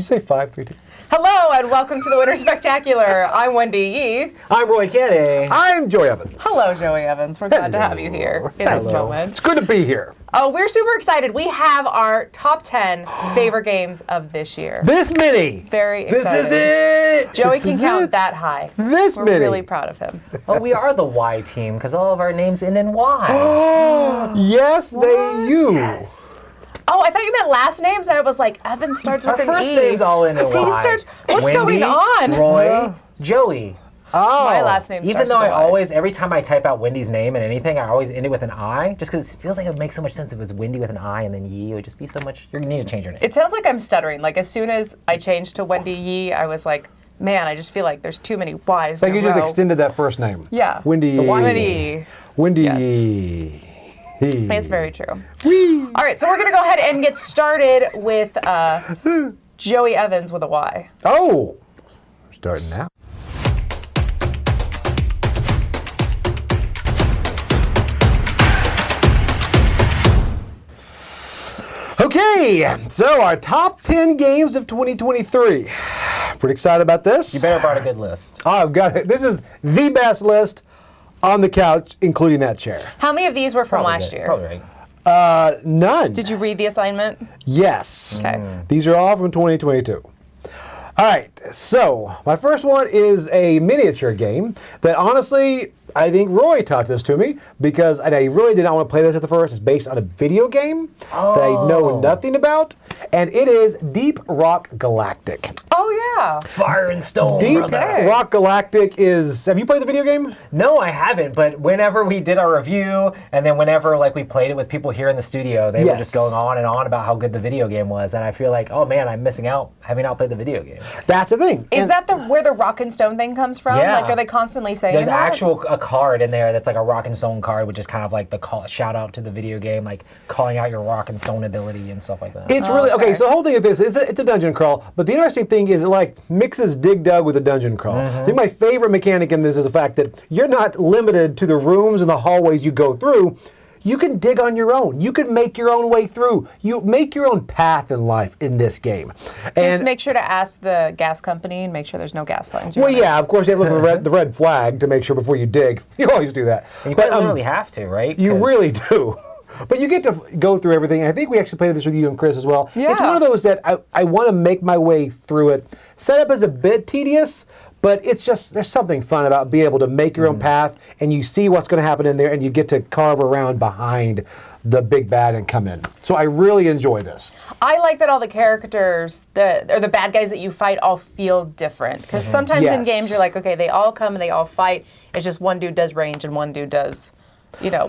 You say 5, 3, 2. Hello and welcome to the Winter Spectacular. I'm Wendy Yi. I'm Roy Cannaday. I'm Joey Evans. Hello, Joey Evans. We're glad to have you here in this moment. It's good to be here. Oh, we're super excited. We have our top 10 favorite games of this year. This many. Very excited. This is it. Joey This can is count it. that high. This We're many. really proud of him. Well, we are the Y team because all of our names end in Y. Yes, you. Yes. Oh, I thought you meant last names. I was like, Evan starts with Our an first E. names all end in C Y. starts. What's Wendy, going on? Roy, Joey. Oh. My last name Even starts though with I a Y. always, every time I type out Wendy's name and anything, I always end it with an I, just because it feels like it would make so much sense if it was Wendy with an I and then Yi. It would just be so much. You need to change your name. It sounds like I'm stuttering. Like as soon as I changed to Wendy Yi, I was like, man, I just feel like there's too many Y's. It's like in you a just row. extended that first name. Yeah. Wendy Yi. Wendy. Wendy Yes. Yi. It's very true. All right, so we're gonna go ahead and get started with Joey Evans with a Y. Oh. Starting now. Okay, so our top 10 games of 2023. Pretty excited about this. You better brought a good list. I've got it. This is the best list on the couch, including that chair. How many of these were from Probably last good. year? Probably right. None. Did you read the assignment? Yes. Okay. These are all from 2022. All right, so my first one is a miniature game that honestly, I think Roy taught this to me because I really did not want to play this at the first. It's based on a video game that I know nothing about, and it is Deep Rock Galactic. Oh yeah. Fire and Stone, Deep brother. Rock Galactic is, have you played the video game? No, I haven't, but whenever we did our review, and then whenever like we played it with people here in the studio, they were Yes. just going on and on about how good the video game was, and I feel like, oh man, I'm missing out having not played the video game. That's the thing. Is And- that where the rock and stone thing comes from? Yeah. Like, are they constantly saying There's that? a card in there that's like a rock and stone card, which is kind of like the shout out to the video game, like calling out your rock and stone ability and stuff like that. It's really, okay, okay. so the whole thing of this is it's a dungeon crawl, but the interesting thing is it like mixes Dig Dug with a dungeon crawl. I think my favorite mechanic in this is the fact that you're not limited to the rooms and the hallways you go through. You can dig on your own. You can make your own way through. You make your own path in life in this game. Just make sure to ask the gas company and make sure there's no gas lines. well, yeah, of course you have to look at the red flag to make sure before you dig. You always do that. And you But, quite literally have to, right? You 'Cause- really do. But you get to go through everything. I think we actually played this with you and Chris as well. Yeah. It's one of those that I want to make my way through it. Setup is a bit tedious, but it's just, there's something fun about being able to make your own path and you see what's going to happen in there and you get to carve around behind the big bad and come in. So I really enjoy this. I like that all the characters, or the bad guys that you fight, all feel different. Because sometimes in Yes. games you're like, okay, they all come and they all fight. It's just one dude does range and one dude does,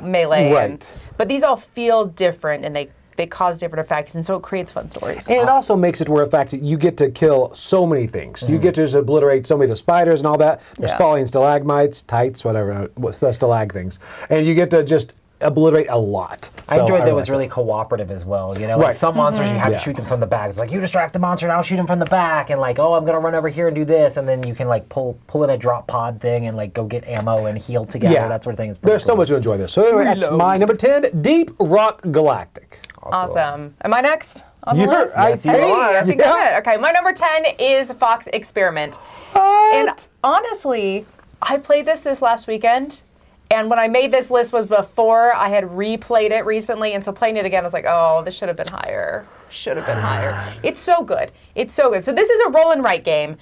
melee. Right. But these all feel different and they cause different effects, and so it creates fun stories. And it also makes it where, in fact, you get to kill so many things. You get to just obliterate so many of the spiders and all that. There's Yeah. falling stalagmites, tights, whatever, what's the stalag things. And you get to just obliterate a lot. I enjoyed that it really was like really cooperative as well. Like Right. some monsters you have Yeah. to shoot them from the back. It's like you distract the monster and I'll shoot him from the back, and like, oh, I'm gonna run over here and do this, and then you can like pull in a drop pod thing and like go get ammo and heal together. Yeah. That sort of thing is pretty There's so cool. much to enjoy this. So anyway, that's my number 10, Deep Rock Galactic. Awesome. Am I next on the You're- list? Yes, you Hey, are. I think Yeah. I'm it. Okay, my number 10 is Fox Experiment. What? And honestly, I played this last weekend, and when I made this list was before I had replayed it recently, and so playing it again, I was like, oh, this should have been higher. Should have been higher. It's so good. It's so good. So this is a roll and write game,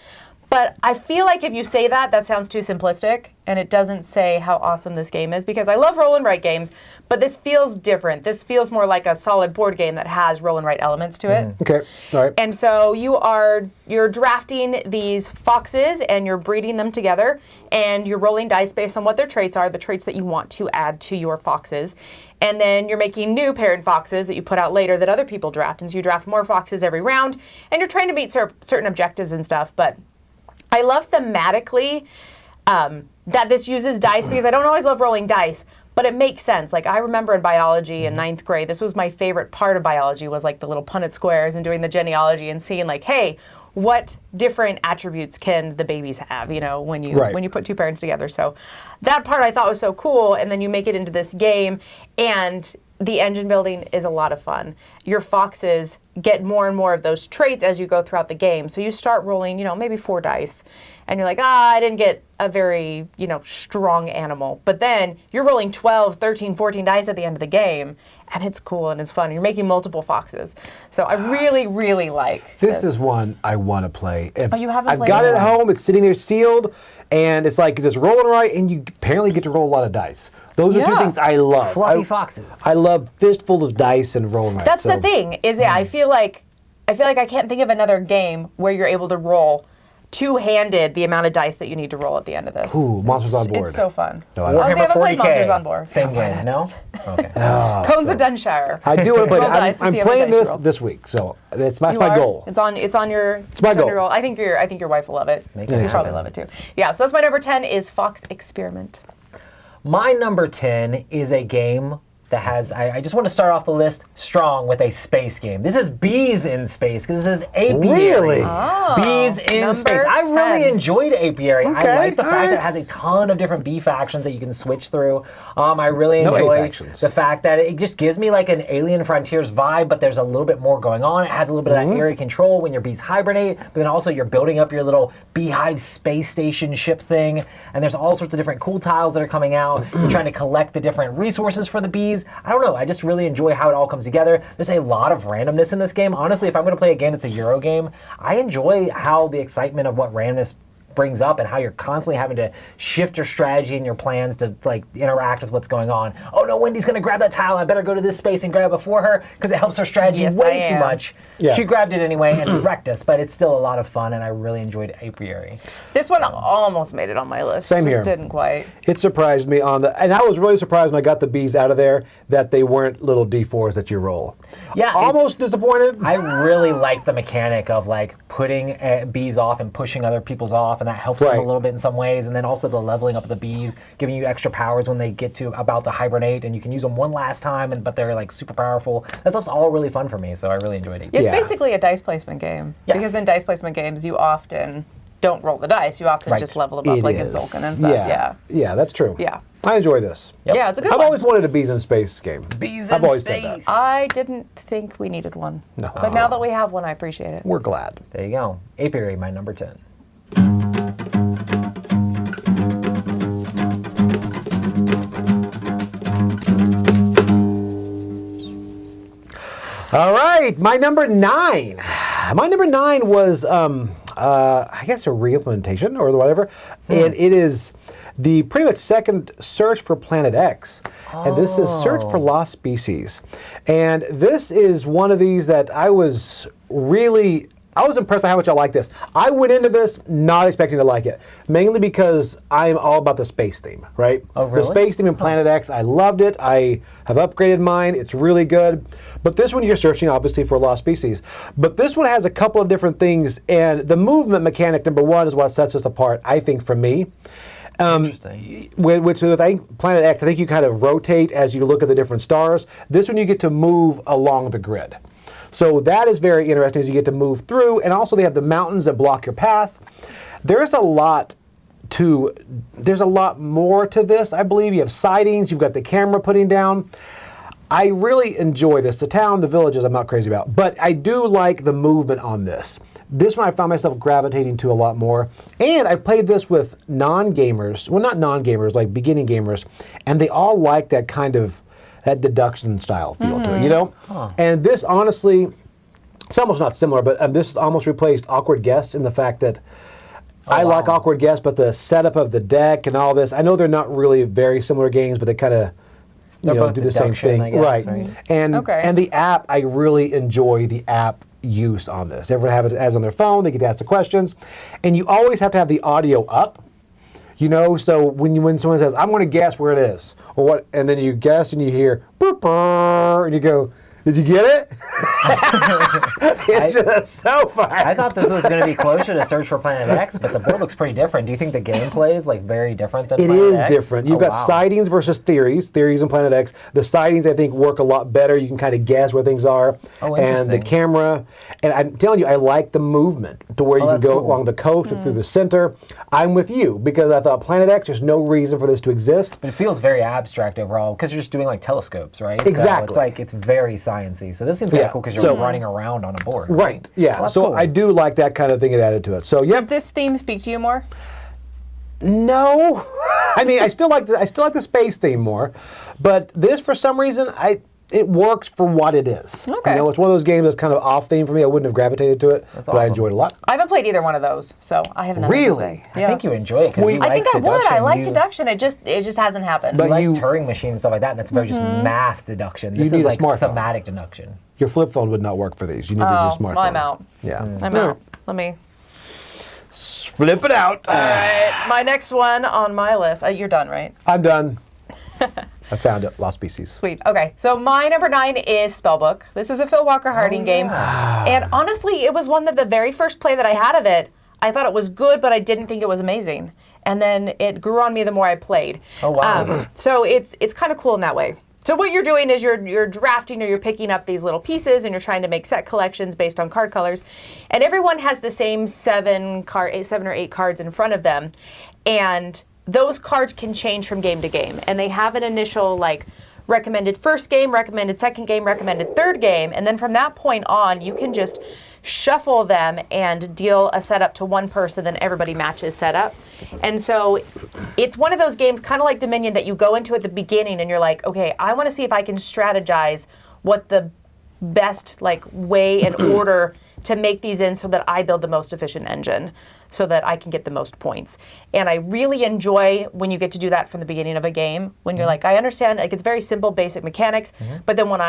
but I feel like if you say that sounds too simplistic, and it doesn't say how awesome this game is, because I love roll and write games, but this feels different. This feels more like a solid board game that has roll and write elements to it. Okay, all right. And so you're drafting these foxes and you're breeding them together, and you're rolling dice based on what their traits are, the traits that you want to add to your foxes. And then you're making new parent foxes that you put out later that other people draft. And so you draft more foxes every round, and you're trying to meet certain objectives and stuff. But I love thematically that this uses dice, because I don't always love rolling dice, but it makes sense. Like, I remember in biology in 9th grade, this was my favorite part of biology, was like the little Punnett squares and doing the genealogy and seeing like, hey, what different attributes can the babies have, when you put two parents together. So that part I thought was so cool, and then you make it into this game, and the engine building is a lot of fun. Your foxes get more and more of those traits as you go throughout the game. So you start rolling, maybe 4 dice, and you're like, I didn't get a very, strong animal. But then you're rolling 12, 13, 14 dice at the end of the game, and it's cool and it's fun. You're making multiple foxes. So I really, really like This is one I want to play. You haven't I've played got it it? at home. It's sitting there sealed, and it's like it's rolling right, and you apparently get to roll a lot of dice. Those are two Yeah. things I love. Fluffy foxes. I love fistful of dice and rolling right. That's the thing, is that I feel like I can't think of another game where you're able to roll two-handed the amount of dice that you need to roll at the end of this. Ooh, Monsters on Board. It's so fun. No, I I don't. haven't played 40K. Monsters on Board. Same game, no? Okay. Cones of Dunshire. I do want to play it. Roll dice to I'm see how many playing dice you this roll. this week, so that's my You are? goal. It's on your. my on your goal. roll. I think your wife will love it. Make it You happen. probably love it too. Yeah. So that's my number 10 is Fox Experiment. My number 10 is a game that has, I just want to start off the list strong with a space game. This is Bees in Space, because this is Apiary. Really? Bees in number Space. I really 10. enjoyed Apiary. Okay, I like the fact alright. that it has a ton of different bee factions that you can switch through. I really No A enjoy factions. the fact that it just gives me like an Alien Frontiers vibe, but there's a little bit more going on. It has a little bit of that area control when your bees hibernate, but then also you're building up your little beehive space station ship thing, and there's all sorts of different cool tiles that are coming out. You're trying to collect the different resources for the bees. I don't know, I just really enjoy how it all comes together. There's a lot of randomness in this game. Honestly, if I'm going to play a game that's a Euro game, I enjoy how the excitement of what randomness brings up and how you're constantly having to shift your strategy and your plans to like interact with what's going on. Oh no, Wendy's going to grab that tile. I better go to this space and grab it before her because it helps her strategy Yes, way I too am. much. Yeah. She grabbed it anyway and wrecked us, but it's still a lot of fun and I really enjoyed Apiary. This one almost made it on my list. Same Just here. didn't quite. It surprised me and I was really surprised when I got the bees out of there that they weren't little D4s that you roll. Yeah, Almost it's- disappointed. I really like the mechanic of like putting bees off and pushing other people's off, and that helps them Right. a little bit in some ways. And then also the leveling up of the bees, giving you extra powers when they get to about to hibernate, and you can use them one last time, but they're like super powerful. That stuff's all really fun for me, so I really enjoyed it. It's Yeah. basically a dice placement game. Yes. Because in dice placement games, you often don't roll the dice. You often Right. just level them up It like in is. Zolkin and stuff. Yeah. Yeah, that's true. Yeah. I enjoy this. Yep. Yeah, it's a good I've one. always wanted a bees in space game. Bees I've in always said that. space. I didn't think we needed one. No. But now that we have one, I appreciate it. We're glad. There you go. Apiary, my number 10. All right, my number 9. My number 9 was, I guess, a re-implementation or whatever, and it is the pretty much second search for Planet X, and this is Search for Lost Species, and this is one of these that I was impressed by how much I like this. I went into this not expecting to like it, mainly because I'm all about the space theme, right? Oh, really? The space theme in Planet X, I loved it. I have upgraded mine. It's really good. But this one, you're searching, obviously, for lost species. But this one has a couple of different things, and the movement mechanic, number one, is what sets us apart, I think, for me. Interesting. Which with I think Planet X, I think you kind of rotate as you look at the different stars. This one, you get to move along the grid. So that is very interesting as you get to move through, and also they have the mountains that block your path. There's a lot more to this, I believe. You have sightings, you've got the camera putting down. I really enjoy this. The town, the villages, I'm not crazy about. But I do like the movement on this. This one I found myself gravitating to a lot more. And I played this with non-gamers, well, not non-gamers, like beginning gamers, and they all like that kind of that deduction style feel to it, you know? And this, honestly, it's almost not similar, but this almost replaced Awkward Guess in the fact that I like Awkward Guess, but the setup of the deck and all this, I know they're not really very similar games, but they kind of both do the same deduction, thing. I guess, right? And Okay. and the app, I really enjoy the app use on this. Everyone has it on their phone, they get to ask the questions, and you always have to have the audio up. You know, so when someone says, "I'm going to guess where it is," or what, and then you guess and you hear "boop," and you go, Did you get it? It's just so fun. I thought this was going to be closer to Search for Planet X, but the board looks pretty different. Do you think the gameplay is like very different than It Planet is X? different. You've got sightings versus theories in Planet X. The sightings, I think, work a lot better. You can kind of guess where things are. Oh, and the interesting. camera. And I'm telling you, I like the movement to where you can that's go cool. along the coast or through the center. I'm with you because I thought Planet X, there's no reason for this to exist. But it feels very abstract overall because you're just doing like telescopes, right? Exactly. So it's like it's very sciencey. So this seems kind Yeah. of cool because you're So- running around on a board. Right. Yeah. Well, that's so cool. I do like that kind of thing it added to it. So yeah. Does this theme speak to you more? No, I mean I still like the space theme more, but this for some reason it works for what it is. Okay. You know, it's one of those games that's kind of off theme for me. I wouldn't have gravitated to it, but I awesome. enjoyed it a lot. I haven't played either one of those, so I have nothing to Really? say. I think you enjoy it because you like I think I would. deduction. I like You- deduction. It just hasn't happened. But You like you- Turing machine and stuff like that, and it's very just math deduction. This need is a like smartphone. thematic deduction. Your flip phone would not work for these. You need to Oh, use a smartphone. well, I'm out. Yeah. I'm out. Let me. Flip it out. All right, my next one on my list. You're done, right? I'm done. I found it. Lost Species. Sweet. Okay, so my number 9 is Spellbook. This is a Phil Walker Harding game, and honestly, it was one that the very first play that I had of it, I thought it was good, but I didn't think it was amazing. And then it grew on me the more I played. Oh, wow. So it's kind of cool in that way. So what you're doing is you're drafting or you're picking up these little pieces and you're trying to make set collections based on card colors, and everyone has the same 7 or 8 cards in front of them, and those cards can change from game to game, and they have an initial like recommended first game, recommended second game, recommended third game, and then from that point on you can just shuffle them and deal a setup to one person, then everybody matches setup. And so it's one of those games kind of like Dominion that you go into at the beginning and you're like, okay, I want to see if I can strategize what the best like way and order to make these in so that I build the most efficient engine so that I can get the most points. And I really enjoy when you get to do that from the beginning of a game, when you're like, I understand, like it's very simple, basic mechanics, but then when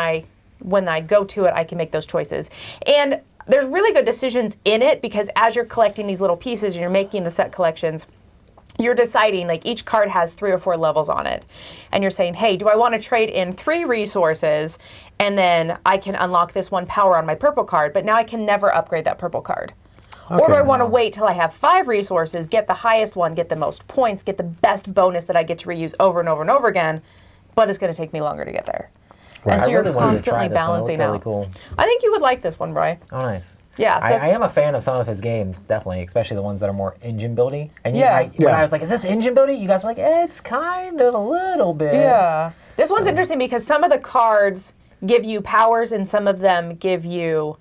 I go to it, I can make those choices. And there's really good decisions in it because as you're collecting these little pieces and you're making the set collections, you're deciding, like each card has 3 or 4 levels on it. And you're saying, hey, do I want to trade in 3 resources and then I can unlock this 1 power on my purple card, but now I can never upgrade that purple card. Or do I want to wait till I have 5 resources, get the highest one, get the most points, get the best bonus that I get to reuse over and over and over again, but it's going to take me longer to get there. And so I you're really wanted to try constantly this one. It looked balancing really out. cool. I think you would like this one, Roy. Oh, nice. Yeah, so- I am a fan of some of his games, definitely, especially the ones that are more engine building. And Yeah. when I was like, is this engine building? You guys are like, it's kind of a little bit. Yeah. This one's interesting because some of the cards give you powers and some of them give you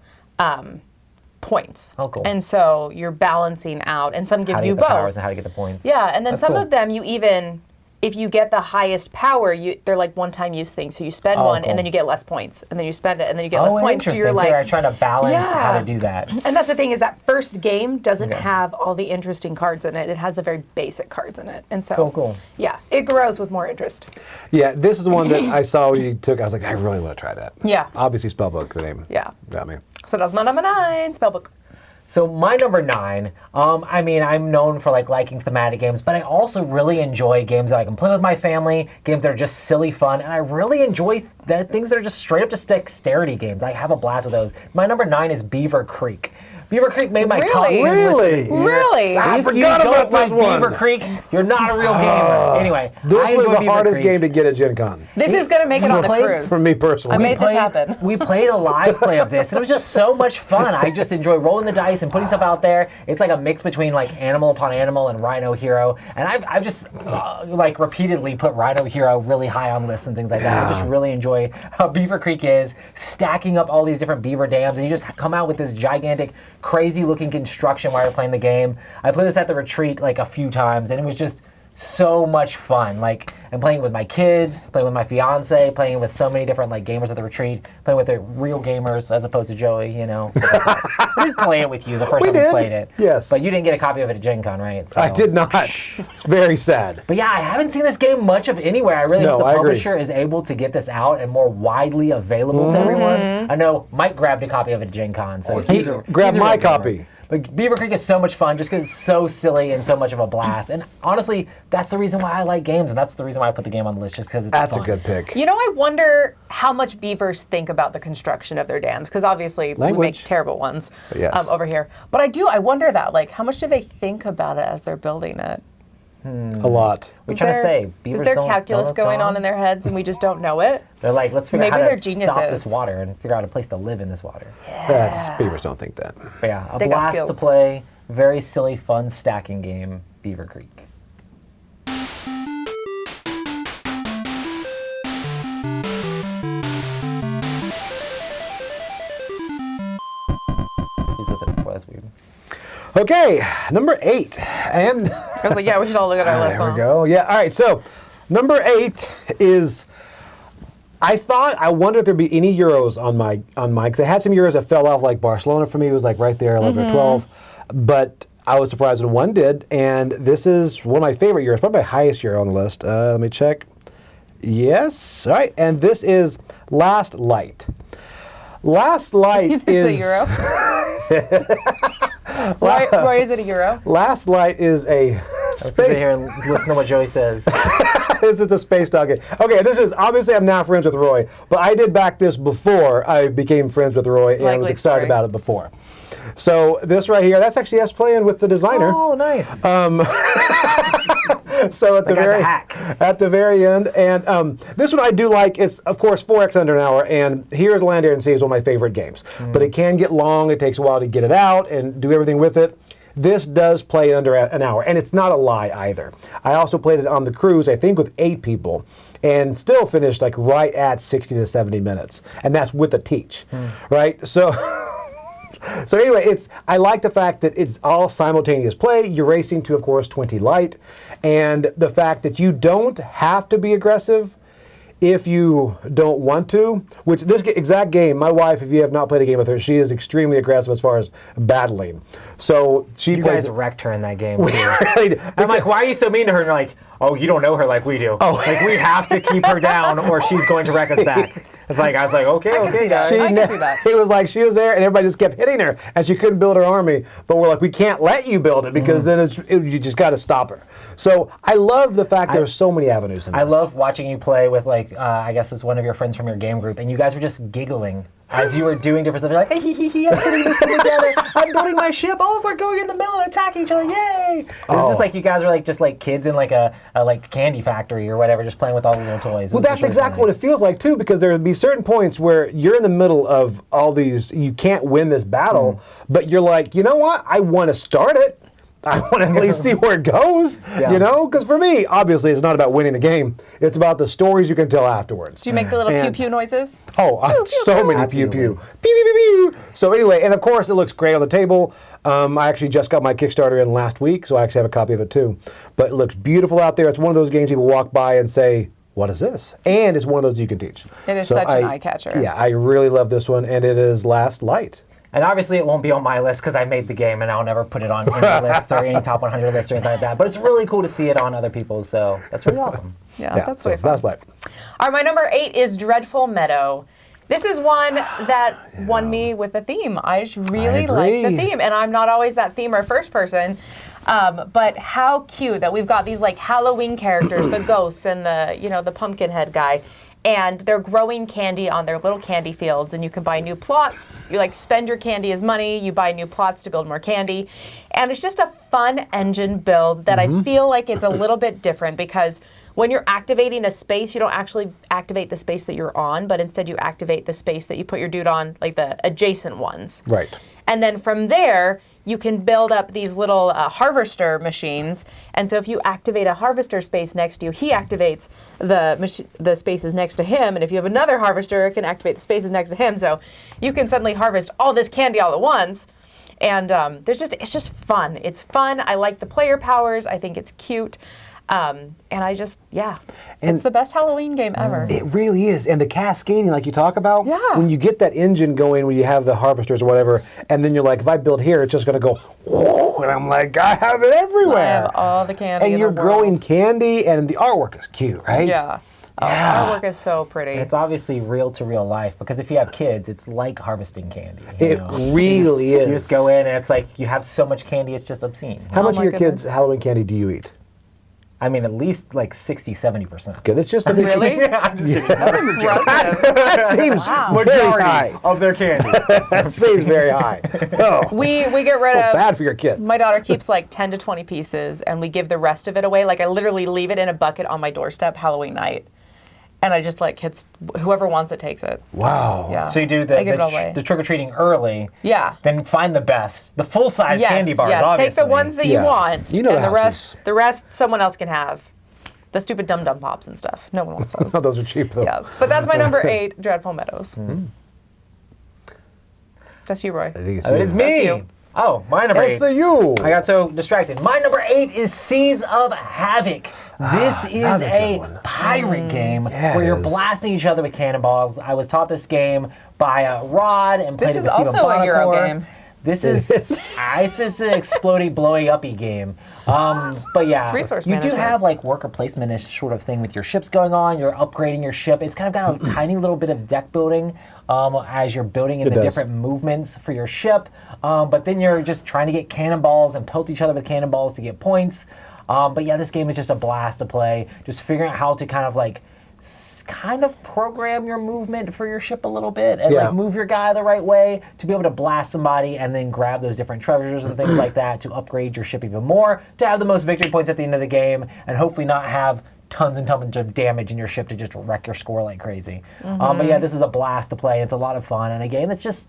points. Oh, cool. And so you're balancing out, and some give How to you get the powers both. and how to get the points. Yeah, and then That's some cool. of them you even, if you get the highest power, they're like one-time use things. So you spend one, cool. and then you get less points, and then you spend it, and then you get less points. So Interesting. you're So like, you're trying to balance how Yeah. to do that. and that's the thing is that first game doesn't Okay. have all the interesting cards in it. It has the very basic cards in it, and so Cool. yeah, it grows with more interest. Yeah, this is one that I saw when you took. I was like, I really want to try that. Yeah. Obviously, Spellbook, the name. Yeah. Got me. So that's my number 9, Spellbook. So my number 9, I mean, I'm known for like liking thematic games, but I also really enjoy games that I can play with my family, games that are just silly fun, and I really enjoy things that are just straight up just dexterity games. I have a blast with those. My number 9 is Beaver Creek. Beaver Creek made my top 10 Really? list. Really? I If you forgot don't about this like one. Beaver Creek, you're not a real gamer. Anyway, This I was enjoy the Beaver hardest Creek. game to get at Gen Con. This is going to make it on the played cruise. For me personally. I made this happen. We played a live play of this, and it was just so much fun. I just enjoy rolling the dice and putting stuff out there. It's like a mix between like Animal Upon Animal and Rhino Hero, and I've just like repeatedly put Rhino Hero really high on lists and things like that. I just really enjoy how Beaver Creek is stacking up all these different beaver dams, and you just come out with this gigantic, crazy-looking construction while you're playing the game. I played this at the retreat like a few times, and it was just so much fun. Like, I'm playing with my kids, playing with my fiance, playing with so many different like gamers at the retreat, playing with the real gamers as opposed to Joey, you know. So we did play it with you the first time we did. played it. Yes. But you didn't get a copy of it at Gen Con, right? So. I did not. It's very sad. But yeah, I haven't seen this game much of anywhere. I really No, hope I the agree. publisher is able to get this out and more widely available to everyone. I know Mike grabbed a copy of it at Gen Con, so he's a Grab he's a my real gamer. copy. But Beaver Creek is so much fun just because it's so silly and so much of a blast. And honestly, that's the reason why I like games, and that's the reason why I put the game on the list, just because it's That's fun. a good pick. You know, I wonder how much beavers think about the construction of their dams, because obviously we make terrible ones Yes. over here. But I wonder that, like, how much do they think about it as they're building it? A lot. We're trying to say, beavers is there don't know calculus what's going on in their heads and we just don't know it? They're like, let's figure Maybe out how they're to stop geniuses. this water and figure out a place to live in this water. Beavers don't think that. But yeah, a They got blast to skills. play. Very silly, fun stacking game, Beaver Creek. He's with it before, that's weird. Okay, number 8. And I was like, yeah, we should all look at our list. there we huh? go. Yeah, all right. So, number 8 is. I wonder if there'd be any Euros on my because I had some Euros that fell off. Like Barcelona for me was like right there, 11 or 12. But I was surprised when one did, and this is one of my favorite Euros, probably my highest Euro on the list. Let me check. Yes, all right, and this is Last Light. Last Light is a Euro? Why is it a Euro? Last Light is a Let's sit here and listen to what Joey says. This is a space dog game. Okay, this is obviously I'm now friends with Roy, but I did back this before I became friends with Roy, and I was Likely excited story. about it before. So this right here, that's actually us playing with the designer. Oh, nice. So at the guy's a very hack. at the very end, and this one I do like. It's of course 4x under an hour, and here's Land, Air, and Sea is one of my favorite games. But it can get long. It takes a while to get it out and do everything with it. This does play under an hour, and it's not a lie either. I also played it on the cruise, I think with 8 people, and still finished like right at 60 to 70 minutes, and that's with a teach, right? So. So anyway, I like the fact that it's all simultaneous play. You're racing to, of course, 20 light, and the fact that you don't have to be aggressive if you don't want to, which this exact game, my wife, if you have not played a game with her, she is extremely aggressive as far as battling. So she You plays guys wrecked her in that game. really, I'm like, why are you so mean to her? And you're like, oh, you don't know her like we do. Oh. Like, we have to keep her down or she's going to wreck us back. It's like, I was like, okay, can see that. guys. I can see that. It was like she was there and everybody just kept hitting her and she couldn't build her army. But we're like, we can't let you build it because then you just got to stop her. So I love the fact there's so many avenues in this. I love watching you play with, like, I guess it's one of your friends from your game group, and you guys were just giggling as you were doing different stuff. You're like, hey, I'm putting this thing together. I'm building my ship. Oh, we're going in the middle and attacking each other. Yay! It was just like you guys were like just like kids in like a like candy factory or whatever, just playing with all the little toys. Well, that's exactly what it feels like too, because there would be certain points where you're in the middle of all these, you can't win this battle, but you're like, you know what? I want to start it. I want to at least see where it goes, you know? Because for me, obviously, it's not about winning the game. It's about the stories you can tell afterwards. Do you make the little And- pew-pew noises? Oh, so many pew pew. Pew, pew, pew, pew. So anyway, and of course it looks great on the table. I actually just got my Kickstarter in last week, so I actually have a copy of it too. But it looks beautiful out there. It's one of those games people walk by and say, what is this? And it's one of those you can teach. It is such an eye catcher. Yeah, I really love this one, and it is Last Light. And obviously it won't be on my list because I made the game and I'll never put it on any lists or any top 100 lists or anything like that. But it's really cool to see it on other people's, so that's really awesome. Yeah, that's so way fun. Last Light. All right, my number 8 is Dreadful Meadow. This is one that won me with a theme. I just really like the agree. theme, and I'm not always that theme or first person. But how cute that we've got these like Halloween characters, the ghosts and the pumpkin head guy. And they're growing candy on their little candy fields, and you can buy new plots. You like spend your candy as money, you buy new plots to build more candy. And it's just a fun engine build that I feel like it's a little bit different because when you're activating a space, you don't actually activate the space that you're on, but instead you activate the space that you put your dude on, like the adjacent ones. Right. And then from there, you can build up these little harvester machines. And so if you activate a harvester space next to you, he activates the spaces next to him. And if you have another harvester, it can activate the spaces next to him. So you can suddenly harvest all this candy all at once. And it's just fun. It's fun. I like the player powers. I think it's cute. And it's the best Halloween game ever. It really is. And the cascading, like you talk about, Yeah. when you get that engine going, when you have the harvesters or whatever, and then you're like, if I build here, it's just going to go, whoa, and I'm like, I have it everywhere. I have all the candy and in you're the growing world. candy, and the artwork is cute, right? Yeah. Artwork is so pretty. It's obviously real to real life because if you have kids, it's like harvesting candy. It really is. You just go in and it's like you have so much candy, it's just obscene. How much of my your goodness. kids' Halloween candy do you eat? I mean, at least like 60-70%. Good. It's just Really? Yeah, I'm just kidding. That's impressive. that seems very Majority high. of their candy. That seems very high. Oh, We get rid of. bad for your kids. My daughter keeps like 10 to 20 pieces, and we give the rest of it away. Like I literally leave it in a bucket on my doorstep Halloween night, and I just like whoever wants it takes it. Wow. Yeah. So you do I give it away. the trick-or-treating early. Yeah. Then find the best. The full-size Yes, candy bars, yes. obviously. Take the ones that you Yeah. want, You know and the the rest someone else can have. The stupid Dum Dum Pops and stuff. No one wants those. Oh, those are cheap though. Yes, but that's my number 8, Dreadful Meadows. That's you, Roy. I think it's Oh, it you. is me. That's you. Oh, my number 8. It's the you. I got so distracted. My number 8 is Seas of Havoc. This is another good a one. pirate game Yeah, where it you're is. blasting each other with cannonballs. I was taught this game by Rod and played This it is with Steven also a Euro Bonacore. game. This is it's an explodey, blowy uppy game. But yeah, It's resource you do management. have like worker placement-ish sort of thing with your ships going on. You're upgrading your ship. It's kind of got a tiny little bit of deck building as you're building in the does. different movements for your ship. But then you're just trying to get cannonballs and pelt each other with cannonballs to get points. But yeah, this game is just a blast to play. Just figuring out how to kind of like program your movement for your ship a little bit and Yeah. like move your guy the right way to be able to blast somebody and then grab those different treasures and things like that to upgrade your ship even more, to have the most victory points at the end of the game and hopefully not have tons and tons of damage in your ship to just wreck your score like crazy. But yeah, this is a blast to play. It's a lot of fun and a game that's just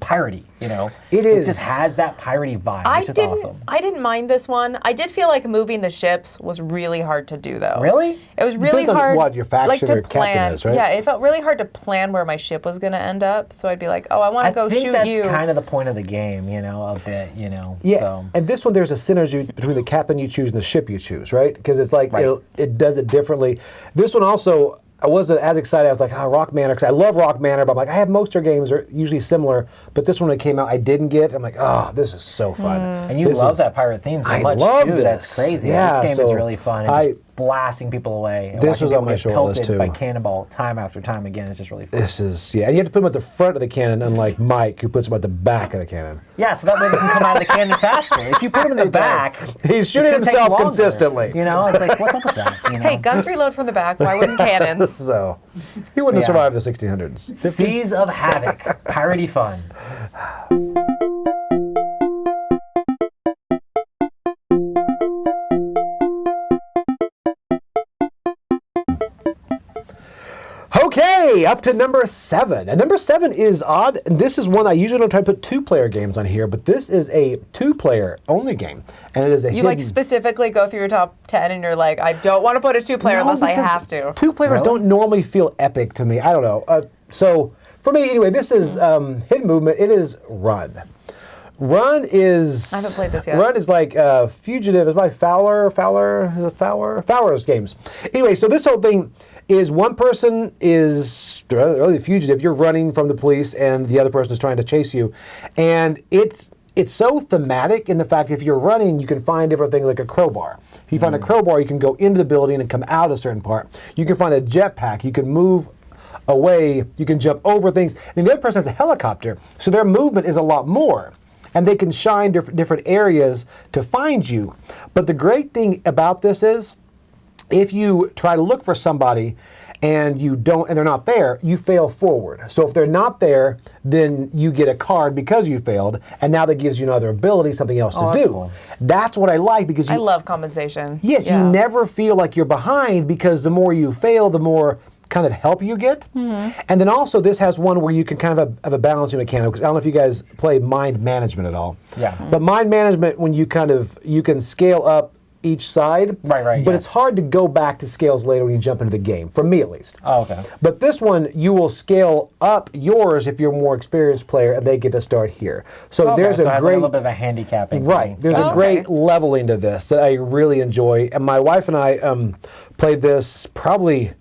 piratey, you know. It is. It just has that piratey vibe. It's just awesome. I didn't mind this one. I did feel like moving the ships was really hard to do, though. Really? It was really Depends on hard. what your faction like, to or captain plan. is, right? Yeah, it felt really hard to plan where my ship was going to end up. So I'd be like, oh, I want to go I think shoot that's you. kind of the point of the game, you know, a bit, you know. Yeah, So. and this one there's a synergy between the captain you choose and the ship you choose, right? Because it's like Right. it does it differently. This one also, I wasn't as excited. I was like, Rock Manor, because I love Rock Manor, but I'm like, I have most of their games are usually similar, but this one when it came out, I didn't get. I'm like, oh, this is so fun. And you This love is- that pirate theme so I much love too. this. That's crazy. Yeah, this game is so really fun. And just blasting people away. And This watching was on people my get short list, pelted by too. cannonball time after time again is just really fun. This is, yeah, and you have to put them at the front of the cannon, unlike Mike, who puts them at the back of the cannon. Yeah, so that way they can come out of the cannon faster. If you put them in the back, He's it's shooting gonna take himself longer. consistently. You know, it's like, what's up with that? You know? Hey, guns reload from the back. Why wouldn't cannons? So, he wouldn't have Yeah. survived the 1600s. Seas of Havoc, piratey fun. Okay, up to number 7. And number 7 is odd. And this is one I usually don't try to put 2-player games on here, but this is a 2-player only game. And it is a You hidden... like specifically go through your top 10 and you're like, I don't want to put a 2-player unless I because have to. 2 players Really? don't normally feel epic to me. I don't know. So for me, anyway, this is Hidden Movement. It is Run. Run is... I haven't played this yet. Run is like Fugitive. It's by Fowler's games. Anyway, so this whole thing is one person is really the fugitive. You're running from the police and the other person is trying to chase you. And it's so thematic in the fact if you're running, you can find different things like a crowbar. If you find a crowbar, you can go into the building and come out a certain part. You can find a jetpack. You can move away. You can jump over things. And the other person has a helicopter, so their movement is a lot more. And they can shine different areas to find you. But the great thing about this is, if you try to look for somebody and they're not there, you fail forward. So if they're not there, then you get a card because you failed, and now that gives you another ability, something else to that's do. cool. That's what I like because I love compensation. yes, Yeah. you never feel like you're behind because the more you fail, the more kind of help you get. And then also this has one where you can kind of have a balancing mechanic, because I don't know if you guys play mind management at all. Yeah. But mind management, when you can scale up each side. Right, But yes. it's hard to go back to scales later when you jump into the game, for me at least. Oh, okay. But this one, you will scale up yours if you're a more experienced player, and they get to start here. So Okay, there's so it a has great a little bit of a handicapping. right. thing. There's a Okay. great leveling to this that I really enjoy, and my wife and I played this probably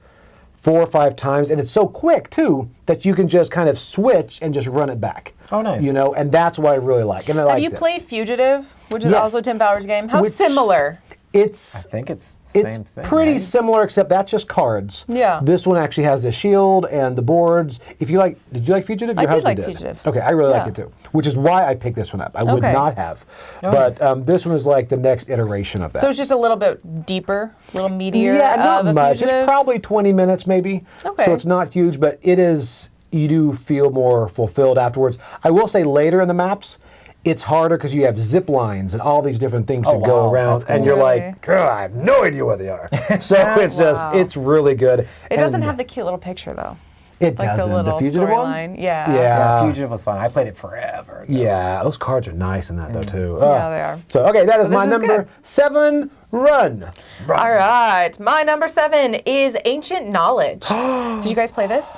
4 or 5 times, and it's so quick too that you can just kind of switch and just run it back. Oh, nice. You know, and that's what I really like. And I Have liked you it. played Fugitive, which is Yes. also Tim Bauer's game? How Which- similar? I think it's the same thing. It's pretty right? similar, except that's just cards. Yeah. This one actually has the shield and the boards. If you like, did you like Fugitive? Your I did husband like Fugitive. Okay, I really liked Yeah. it too, which is why I picked this one up. I would Okay. not have, Nice. but this one is like the next iteration of that. So it's just a little bit deeper, a little meatier. yeah, not of a much. Fugitive? It's probably 20 minutes maybe. Okay. So it's not huge, but it is. You do feel more fulfilled afterwards. I will say later in the maps, it's harder because you have zip lines and all these different things to Oh, go wow, around, that's cool. and you're Really? like, girl, I have no idea where they are. So it's just, Wow. it's really good. It doesn't And have the cute little picture though. It Like doesn't. the little Fugitive one? storyline. Yeah. Yeah, Yeah. Fugitive was fun. I played it forever ago. Yeah, those cards are nice in that though too. Yeah, they are. So okay, that is Well, my this is number good. 7 run. All right. My number 7 is Ancient Knowledge. Did you guys play this?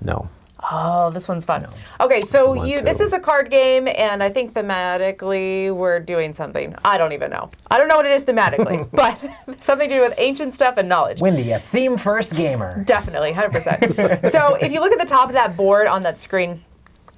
No. Oh, this one's fun. Okay, so want this to. is a card game, and I think thematically we're doing something. I don't even know. I don't know what it is thematically, but something to do with ancient stuff and knowledge. Wendy, a theme first gamer. Definitely, 100%. So if you look at the top of that board on that screen,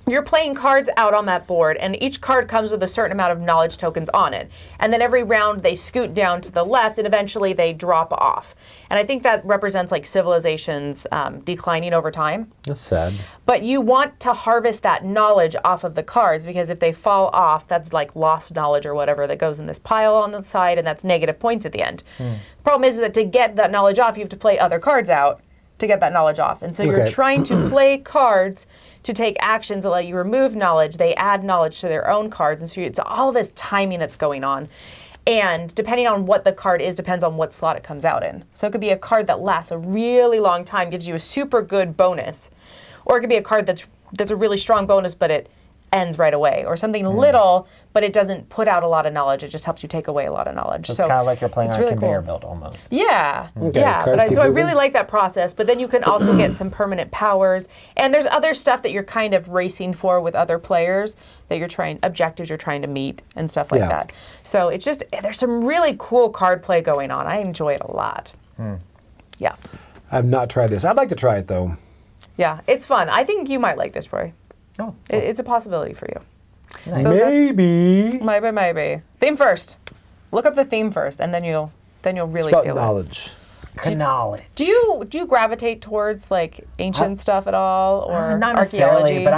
you're playing cards out on that board, and each card comes with a certain amount of knowledge tokens on it. And then every round they scoot down to the left, and eventually they drop off. And I think that represents like civilizations declining over time. That's sad. But you want to harvest that knowledge off of the cards, because if they fall off, that's like lost knowledge or whatever that goes in this pile on the side, and that's negative points at the end. The problem is that to get that knowledge off, you have to play other cards out to get that knowledge off. And so you're Okay. trying to play cards to take actions that let you remove knowledge. They add knowledge to their own cards. And so it's all this timing that's going on. And depending on what the card is, depends on what slot it comes out in. So it could be a card that lasts a really long time, gives you a super good bonus. Or it could be a card that's a really strong bonus, but it ends right away. Or something little, but it doesn't put out a lot of knowledge. It just helps you take away a lot of knowledge. It's kind of like you're playing it's on a really conveyor cool. belt almost. Yeah, Okay, yeah. cards keep So I moving. really like that process. But then you can also get some permanent powers, and there's other stuff that you're kind of racing for with other players that objectives you're trying to meet and stuff like Yeah. that. So it's just there's some really cool card play going on. I enjoy it a lot. Yeah, I've not tried this. I'd like to try it though. yeah. It's fun. I think you might like this, Roy. Oh, It's a possibility for you. nice. So that- Maybe. Maybe. Theme first. Look up the theme first, and then you'll really About feel it. knowledge. Knowledge. Do you gravitate towards like ancient stuff at all, or Not necessarily, archaeology? but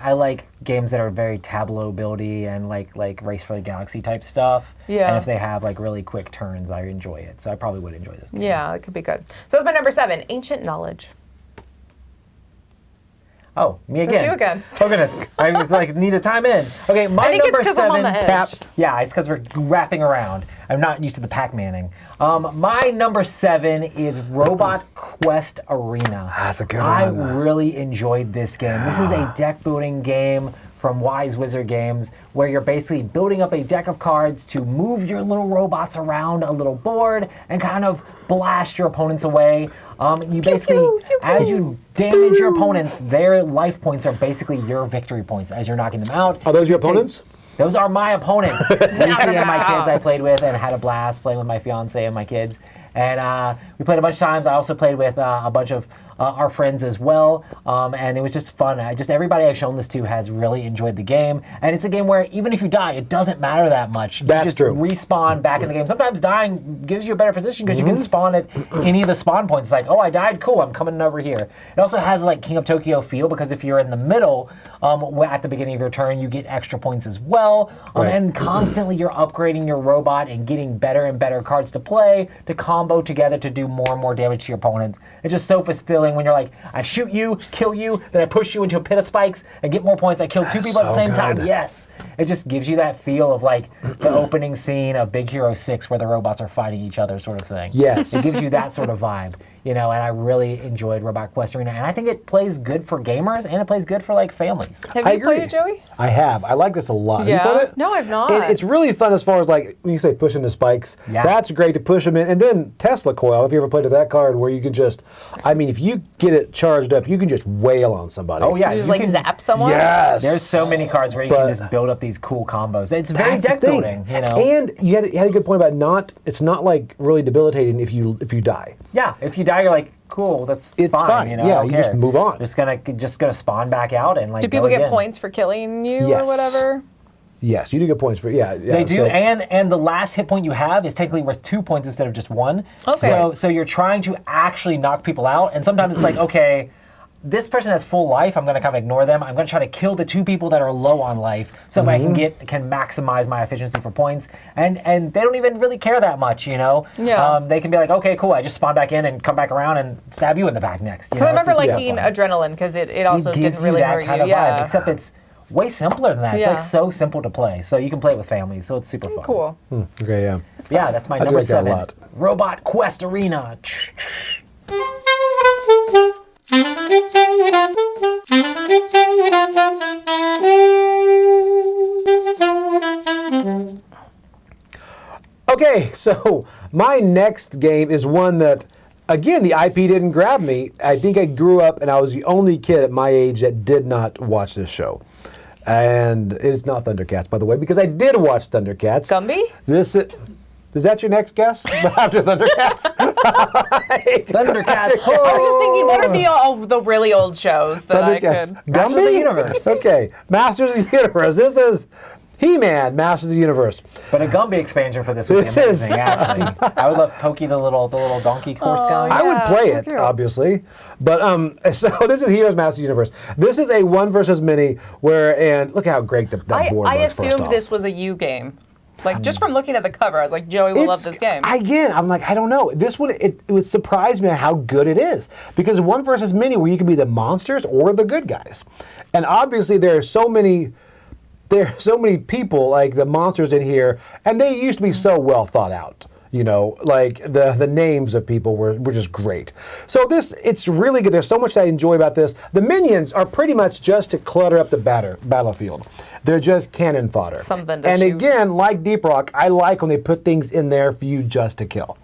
I like games that are very tableau buildy and like Race for the Galaxy type stuff. Yeah. And if they have like really quick turns, I enjoy it. So I probably would enjoy this game. Yeah, it could be good. So that's my number 7, Ancient Knowledge. Oh, me again. That's you again. Oh goodness, I was like, need to time in. Okay, my I think number it's 'cause I'm on 7. the edge. Yeah, it's because we're wrapping around. I'm not used to the Pac-Manning. My number 7 is Robot Quest Arena. That's a good I one. really enjoyed this game. This is a deck building game from Wise Wizard Games, where you're basically building up a deck of cards to move your little robots around a little board and kind of blast your opponents away. You basically, pew, pew, as you damage your opponents, their life points are basically your victory points as you're knocking them out. Are those your You take- opponents? Those are my opponents. Lucy and my kids I played with and had a blast playing with my fiance and my kids. And we played a bunch of times. I also played with a bunch of our friends as well. And it was just fun. Everybody I've shown this to has really enjoyed the game. And it's a game where even if you die, it doesn't matter that much. You That's just true. respawn back in the game. Sometimes dying gives you a better position because you can spawn at any of the spawn points. It's like, oh, I died, cool, I'm coming over here. It also has like King of Tokyo feel because if you're in the middle at the beginning of your turn, you get extra points as well. Right. And constantly you're upgrading your robot and getting better and better cards to play to combo together to do more and more damage to your opponents. It's just so fulfilling when you're like, I shoot you, kill you, then I push you into a pit of spikes and get more points. I kill 2 people at the so same time. good. Yes. It just gives you that feel of like the opening scene of Big Hero 6 where the robots are fighting each other sort of thing. Yes. It gives you that sort of vibe, and I really enjoyed Robot Quest Arena. And I think it plays good for gamers and it plays good for like families. Have I you played agree. it, Joey? I have. I like this a lot. Have Yeah? you played it? No, I've not. And it's really fun as far as like when you say pushing the spikes. Yeah. That's great to push them in. And then Tesla Coil, if you ever played with that card where you can just, I mean, if you get it charged up, you can just wail on somebody. Oh yeah, You just you like can- zap someone? Yes. There's so many cards where you But- can just build up these cool combos. It's very That's the deck thing. building, And you had a good point about it's not like really debilitating if you die. Yeah, if you die, you're like, cool, that's It's fine. I Yeah, don't you care. just move on. Just gonna spawn back out and like. Do go people get again. points for killing you Yes. or whatever? Yes, you do get points for They do, and the last hit point you have is technically worth 2 points instead of just 1. Okay. So you're trying to actually knock people out, and sometimes it's like, okay, this person has full life. I'm going to kind of ignore them. I'm going to try to kill the 2 people that are low on life, so I can maximize my efficiency for points. And they don't even really care that much, you know. Yeah. They can be like, okay, cool. I just spawn back in and come back around and stab you in the back next. Because I remember It's liking adrenaline because it also it gives didn't really you that hurt kind you. of Yeah. vibe, except it's way simpler than that. It's Yeah. like so simple to play. So you can play it with families. So it's super fun. Cool. Okay, yeah. Yeah, that's my I do number like that a 7. lot. Robot Quest Arena. Okay, so my next game is one that, again, the IP didn't grab me. I think I grew up and I was the only kid at my age that did not watch this show. And it's not Thundercats, by the way, because I did watch Thundercats. Gumby? Is that your next guess after Thundercats? Thundercats. I was just thinking, what are the really old shows that I Thundercats. could... Masters of the Universe. Okay, Masters of the Universe. This is He-Man, Masters of the Universe. But a Gumby expansion for this would be This amazing, is- actually. I would love Pokey, the little donkey horse guy. I would Yeah, play so it, cute. obviously. But so this is Heroes Masters Universe. This is a 1 versus many and look how great that board I looks first assumed off. this was a U game. Like, just from looking at the cover, I was like, Joey will love this game. Again, I'm like, I don't know. This one, it would surprise me how good it is. Because 1 versus many where you can be the monsters or the good guys. And obviously there are so many people, like the monsters in here, and they used to be so well thought out. You know, like the names of people were just great. So it's really good. There's so much I enjoy about this. The minions are pretty much just to clutter up the battlefield. They're just cannon fodder. Something to and shoot. again, like Deep Rock, I like when they put things in there for you just to kill.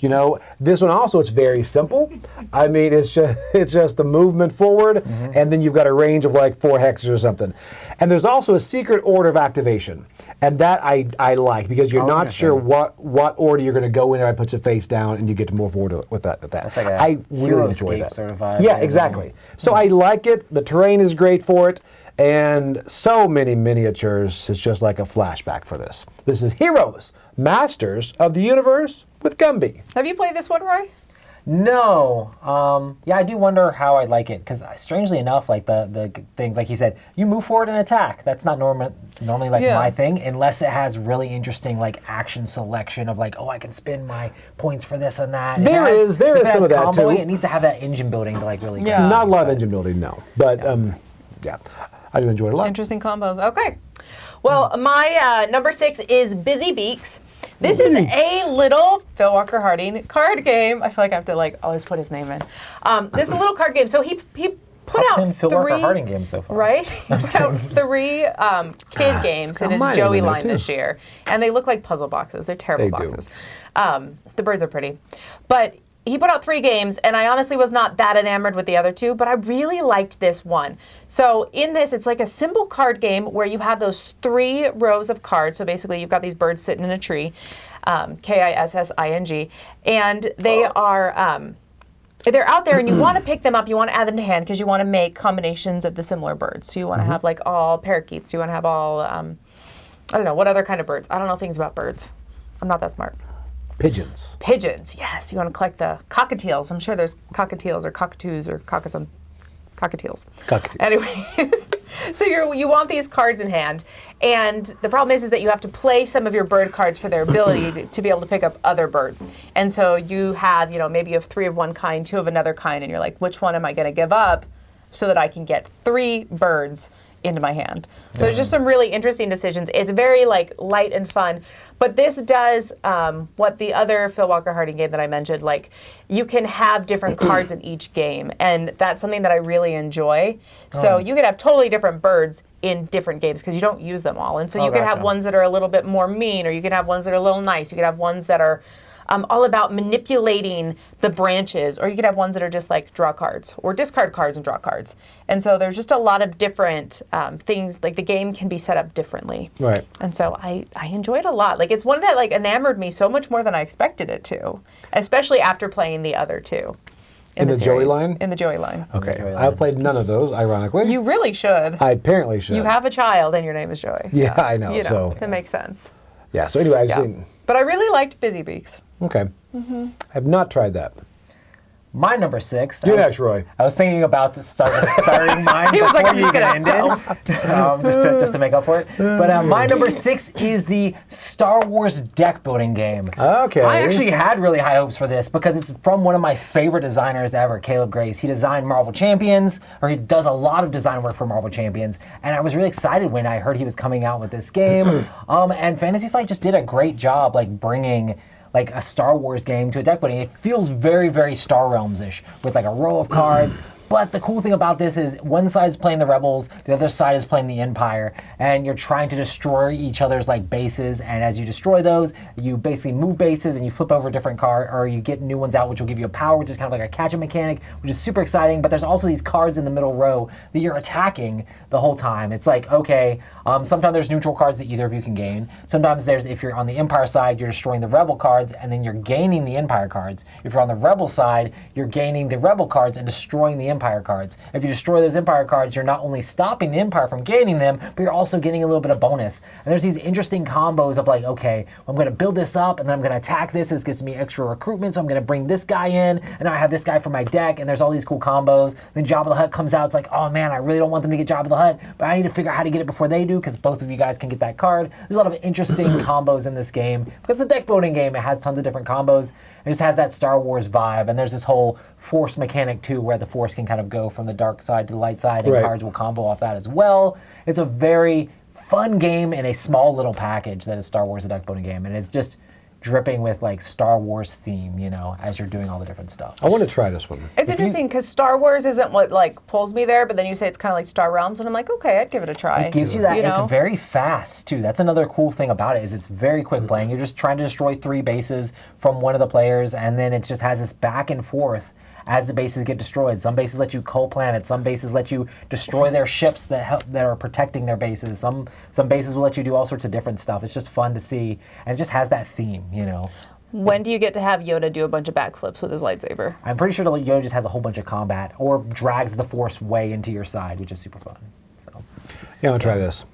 You know, this one also, it's very simple. I mean, it's just a movement forward, and then you've got a range of like 4 hexes or something. And there's also a secret order of activation, and that I like because you're not sure what order you're going to go in. I put your face down, and you get to move forward with that. That's like a I really hero enjoy escape that sort of vibe. Yeah, exactly. So I like it. The terrain is great for it. And so many miniatures, it's just like a flashback for this. This is Heroes, Masters of the Universe with Gumby. Have you played this one, Roy? No. Yeah, I do wonder how I'd like it, because strangely enough, like the things, like he said, you move forward and attack. That's not normally like Yeah. my thing, unless it has really interesting like action selection of like, oh, I can spin my points for this and that. There is some of that, comboing, too. It needs to have that engine building to like really go. Yeah. Not a lot of engine building, no. But yeah, I do enjoy it a lot. Interesting combos. Okay. Well, my number 6 is Busy Beaks. This is a little Phil Walker Harding card game. I feel like I have to like always put his name in. This is a little card game. So he put Top out 10 Phil 3 Walker Harding games so far. Right? He put out 3 kid games in got his mine Joey in there, line too. this year, and they look like puzzle boxes. They're terrible They do. boxes. The birds are pretty, but he put out 3 games, and I honestly was not that enamored with the other 2, but I really liked this one. So in this, it's like a simple card game where you have those 3 rows of cards. So basically, you've got these birds sitting in a tree, Kissing, and they are they're out there, and you want to pick them up. You want to add them to hand because you want to make combinations of the similar birds. So you want to have like all parakeets. You want to have all I don't know what other kind of birds. I don't know things about birds. I'm not that smart. Pigeons. Pigeons, yes. You want to collect the cockatiels. I'm sure there's cockatiels or cockatoos or cockatails. Cockatoo. Anyways, so you want these cards in hand, and the problem is that you have to play some of your bird cards for their ability to be able to pick up other birds. And so you have, maybe you have 3 of one kind, 2 of another kind, and you're like, which one am I going to give up so that I can get 3 birds into my hand? So there's just some really interesting decisions. It's very like light and fun, but this does what the other Phil Walker Harding game that I mentioned, like you can have different cards in each game, and that's something that I really enjoy. So you could have totally different birds in different games because you don't use them all, and so you can have gotcha. ones that are a little bit more mean, or you can have ones that are a little nice. You could have ones that are all about manipulating the branches, or you could have ones that are just like draw cards or discard cards and draw cards. And so there's just a lot of different things, like the game can be set up differently. Right. And so I enjoy it a lot. Like it's one that like enamored me so much more than I expected it to, especially after playing the other 2. In the Joey series. line? In the Joey line. Okay, Joey I've played none of those, ironically. You really should. I apparently should. You have a child and your name is Joey. Yeah, I know. You know, So that makes sense. yeah. So anyway, I've Yeah. seen. But I really liked Busy Beaks. Okay. I've not tried that. My number 6. You're next, Roy. I was thinking about starting mine He was before like, I'm you just even gonna ended, just to make up for it. But my number 6 is the Star Wars deck building game. Okay. I actually had really high hopes for this because it's from one of my favorite designers ever, Caleb Grace. He designed Marvel Champions, or he does a lot of design work for Marvel Champions, and I was really excited when I heard he was coming out with this game. And Fantasy Flight just did a great job, like bringing like a Star Wars game to a deck building. It feels very, very Star Realms-ish with like a row of cards. But the cool thing about this is one side's playing the Rebels, the other side is playing the Empire, and you're trying to destroy each other's like bases. And as you destroy those, you basically move bases and you flip over a different card, or you get new ones out, which will give you a power, which is kind of like a catch-up mechanic, which is super exciting. But there's also these cards in the middle row that you're attacking the whole time. It's like, okay, sometimes there's neutral cards that either of you can gain. Sometimes there's, if you're on the Empire side, you're destroying the Rebel cards, and then you're gaining the Empire cards. If you're on the Rebel side, you're gaining the Rebel cards and destroying the Empire cards. If you destroy those Empire cards, you're not only stopping the Empire from gaining them, but you're also getting a little bit of bonus. And there's these interesting combos of like, okay, I'm going to build this up, and then I'm going to attack this. This gives me extra recruitment, so I'm going to bring this guy in, and now I have this guy for my deck, and there's all these cool combos. Then Jabba the Hutt comes out. It's like, oh man, I really don't want them to get Jabba the Hutt, but I need to figure out how to get it before they do, because both of you guys can get that card. There's a lot of interesting combos in this game. Because it's a deck building game, it has tons of different combos. It just has that Star Wars vibe, and there's this whole Force mechanic too, where the Force can kind of go from the dark side to the light side, and Right. cards will combo off that as well. It's a very fun game in a small little package that is Star Wars, a deck building game, and it's just dripping with like Star Wars theme, you know, as you're doing all the different stuff. I want to try this one. It's interesting because Star Wars isn't what like pulls me there, but then you say it's kind of like Star Realms, and I'm like, okay, I'd give it a try. It gives you that. You It's know? very fast too. That's another cool thing about it, is it's very quick playing. You're just trying to destroy 3 bases from one of the players, and then it just has this back and forth as the bases get destroyed. Some bases let you cull planets. Some bases let you destroy their ships that are protecting their bases. Some bases will let you do all sorts of different stuff. It's just fun to see, and it just has that theme, you know. When do you get to have Yoda do a bunch of backflips with his lightsaber? I'm pretty sure Yoda just has a whole bunch of combat, or drags the Force way into your side, which is super fun. So. Yeah, I'll try this.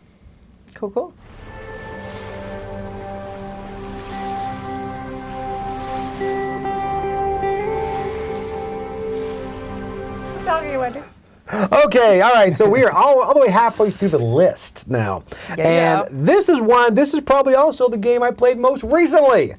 Cool, cool. I'm talking to you, Wendy. Okay, all right. So we are all the way halfway through the list now, Yeah. and this is probably also the game I played most recently,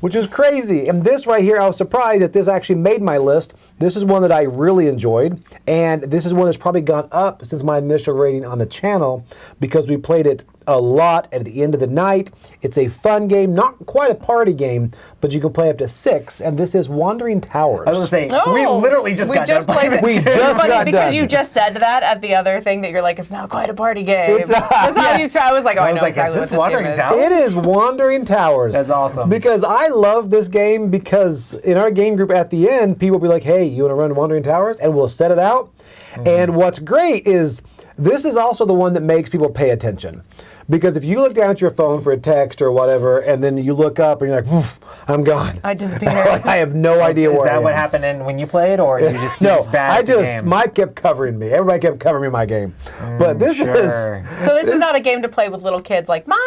which is crazy. And this right here, I was surprised that this actually made my list. This is one that I really enjoyed, and this is one that's probably gone up since my initial rating on the channel because we played it a lot at the end of the night. It's a fun game, not quite a party game, but you can play up to 6, and this is Wandering Towers. I was gonna say, Oh, we literally just got done playing played this. it. We It's just funny got because done. you just said that at the other thing that you're like, it's not quite a party game. It's not. That's how you try. I was like, oh, I was know like, exactly is this what this Wandering game is. Towers? It is Wandering Towers. That's awesome. Because I love this game because in our game group at the end, people will be like, hey, you want to run Wandering Towers? And we'll set it out. And what's great is this is also the one that makes people pay attention. Because if you look down at your phone for a text or whatever, and then you look up and you're like, "Oof, I'm gone." I disappeared. Like, I have no idea Is where I that am. what happened when you played, or you just No, bad I at the just game? Mike kept covering me. Everybody kept covering me in my game. But this Sure. is So this is not a game to play with little kids like, Mom,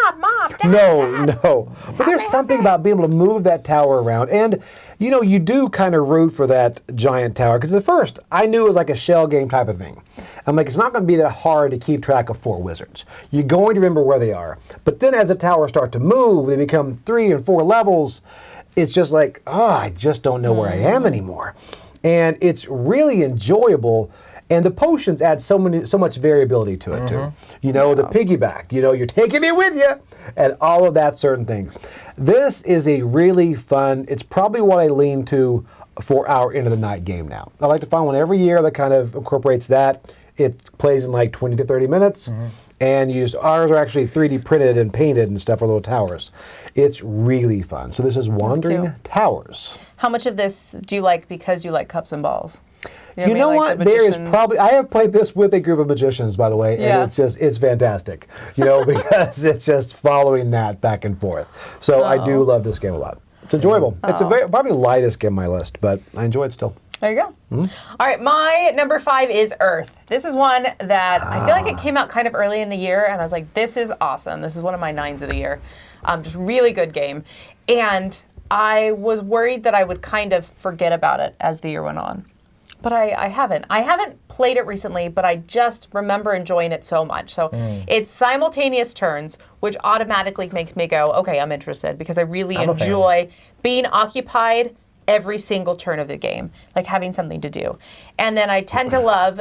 Dad, No, Dad. no. But there's something about being able to move that tower around. And, you know, you do kind of root for that giant tower. Because at first, I knew it was like a shell game type of thing. I'm like, it's not going to be that hard to keep track of 4 wizards. You're going to remember where they are. But then as the towers start to move, they become 3 and 4 levels. It's just like, I just don't know where I am anymore. And it's really enjoyable. And the potions add so much variability to it too. You know, the piggyback, you know, you're taking me with you, and all of that certain things. This is a really fun, it's probably what I lean to for our end of the night game now. I like to find one every year that kind of incorporates that. It plays in like 20 to 30 minutes. And ours are actually 3D printed and painted and stuff for little towers. It's really fun. So this is Wandering cute. Towers. How much of this do you like because you like cups and balls? You know what? The There is magician- probably, I have played this with a group of magicians, by the way, Yeah. and it's fantastic, you know, because it's just following that back and forth. So I do love this game a lot. It's enjoyable. It's a probably the lightest game on my list, but I enjoy it still. There you go. All right, my number 5 is Earth. This is one that I feel like it came out kind of early in the year, and I was like, this is awesome. This is one of my 9s of the year. Just really good game. And I was worried that I would kind of forget about it as the year went on. But I haven't. I haven't played it recently, but I just remember enjoying it so much. So it's simultaneous turns, which automatically makes me go, okay, I'm interested, because I really enjoy being occupied every single turn of the game, like having something to do. And then I tend to love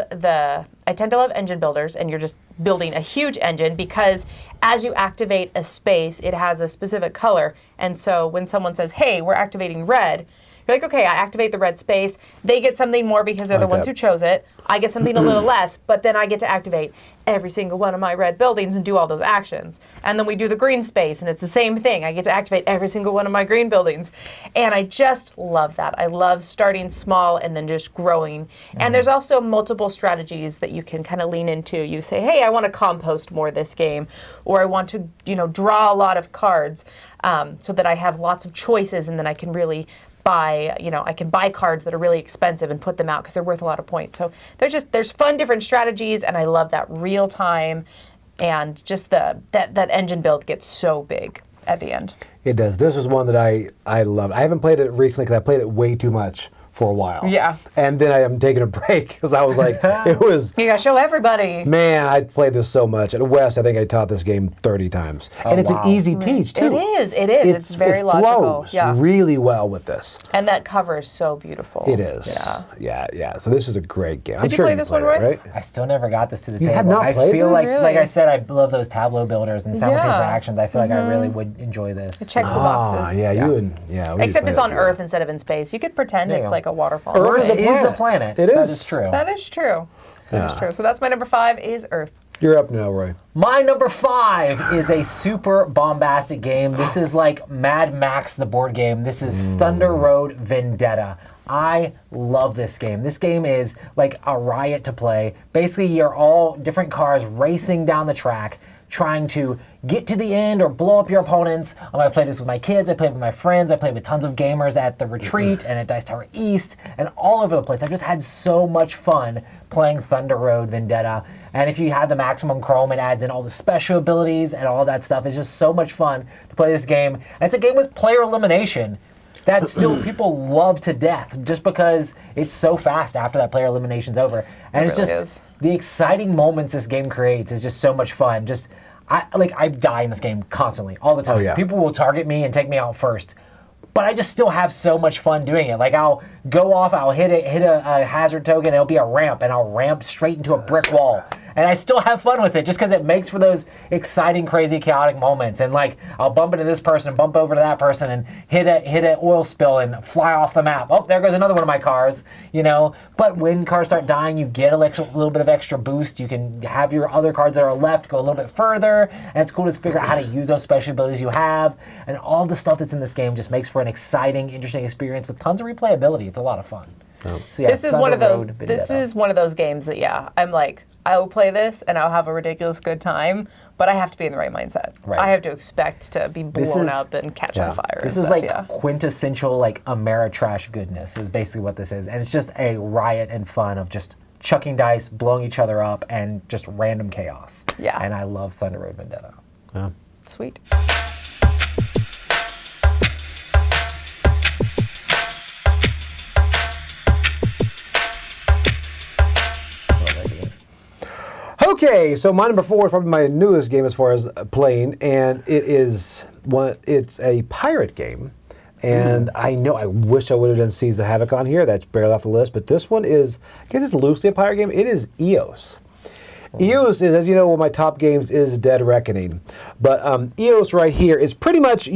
engine builders, and you're just building a huge engine, because as you activate a space, it has a specific color. And so when someone says, hey, we're activating red, you're like, okay, I activate the red space. They get something more because they're the ones who chose it. I get something a little less, but then I get to activate every single one of my red buildings and do all those actions. And then we do the green space, and it's the same thing. I get to activate every single one of my green buildings. And I just love that. I love starting small and then just growing. And there's also multiple strategies that you can kind of lean into. You say, hey, I want to compost more this game, or I want to, draw a lot of cards so that I have lots of choices, and then I can really buy, I can buy cards that are really expensive and put them out because they're worth a lot of points. So there's fun different strategies, and I love that real time, and just that engine build gets so big at the end. It does. This was one that I loved. I haven't played it recently because I played it way too much for a while. Yeah. And then I am taking a break because I was like, it was... You gotta show everybody. Man, I played this so much. At West, I think I taught this game 30 times. And it's an easy teach, too. It is. It's very logical. It flows really well with this. And that cover is so beautiful. It is. Yeah. So this is a great game. Did you play this one, Roy? Right? I still never got this to the table. You have not played I feel this? like I said, I love those tableau builders and simultaneous actions. I feel like I really would enjoy this. It checks the boxes. Except it's on Earth instead of in space. You could pretend it's like a waterfall. Earth is the planet. It is. That is true. That is true. That is true. So that's my number 5 is Earth. You're up now, Roy. My number 5 is a super bombastic game. This is like Mad Max, the board game. This is Thunder Road Vendetta. I love this game. This game is like a riot to play. Basically, you're all different cars racing down the track, trying to get to the end or blow up your opponents. I've played this with my kids, I played with my friends, I played with tons of gamers at the retreat and at Dice Tower East and all over the place. I've just had so much fun playing Thunder Road Vendetta. And if you have the maximum chrome, it adds in all the special abilities and all that stuff. It's just so much fun to play this game. And it's a game with player elimination that still people love to death just because it's so fast after that player elimination's over. And it's just the exciting moments this game creates is just so much fun. I die in this game constantly, all the time. Oh, yeah. People will target me and take me out first. But I just still have so much fun doing it. Like I'll go off, I'll hit a hazard token, it'll be a ramp, and I'll ramp straight into a brick wall. And I still have fun with it just because it makes for those exciting, crazy, chaotic moments. And like I'll bump into this person and bump over to that person and hit an oil spill and fly off the map. Oh, there goes another one of my cars, But when cars start dying, you get a little bit of extra boost. You can have your other cards that are left go a little bit further. And it's cool to figure out how to use those special abilities you have. And all the stuff that's in this game just makes for an exciting, interesting experience with tons of replayability. It's a lot of fun. So yeah, this is one of those. This is one of those games that I'm like, I will play this and I'll have a ridiculous good time, but I have to be in the right mindset. Right. I have to expect to be blown up and catch on fire. This is quintessential Ameritrash goodness is basically what this is, and it's just a riot and fun of just chucking dice, blowing each other up, and just random chaos. Yeah. And I love Thunder Road Vendetta. Yeah. Sweet. Okay, so my number 4 is probably my newest game as far as playing, and it's a pirate game. And I wish I would have done Seas of Havoc on here. That's barely off the list. But this one is, I guess it's loosely a pirate game. It is EOS. EOS is, as you know, one of my top games is Dead Reckoning. But EOS right here is pretty much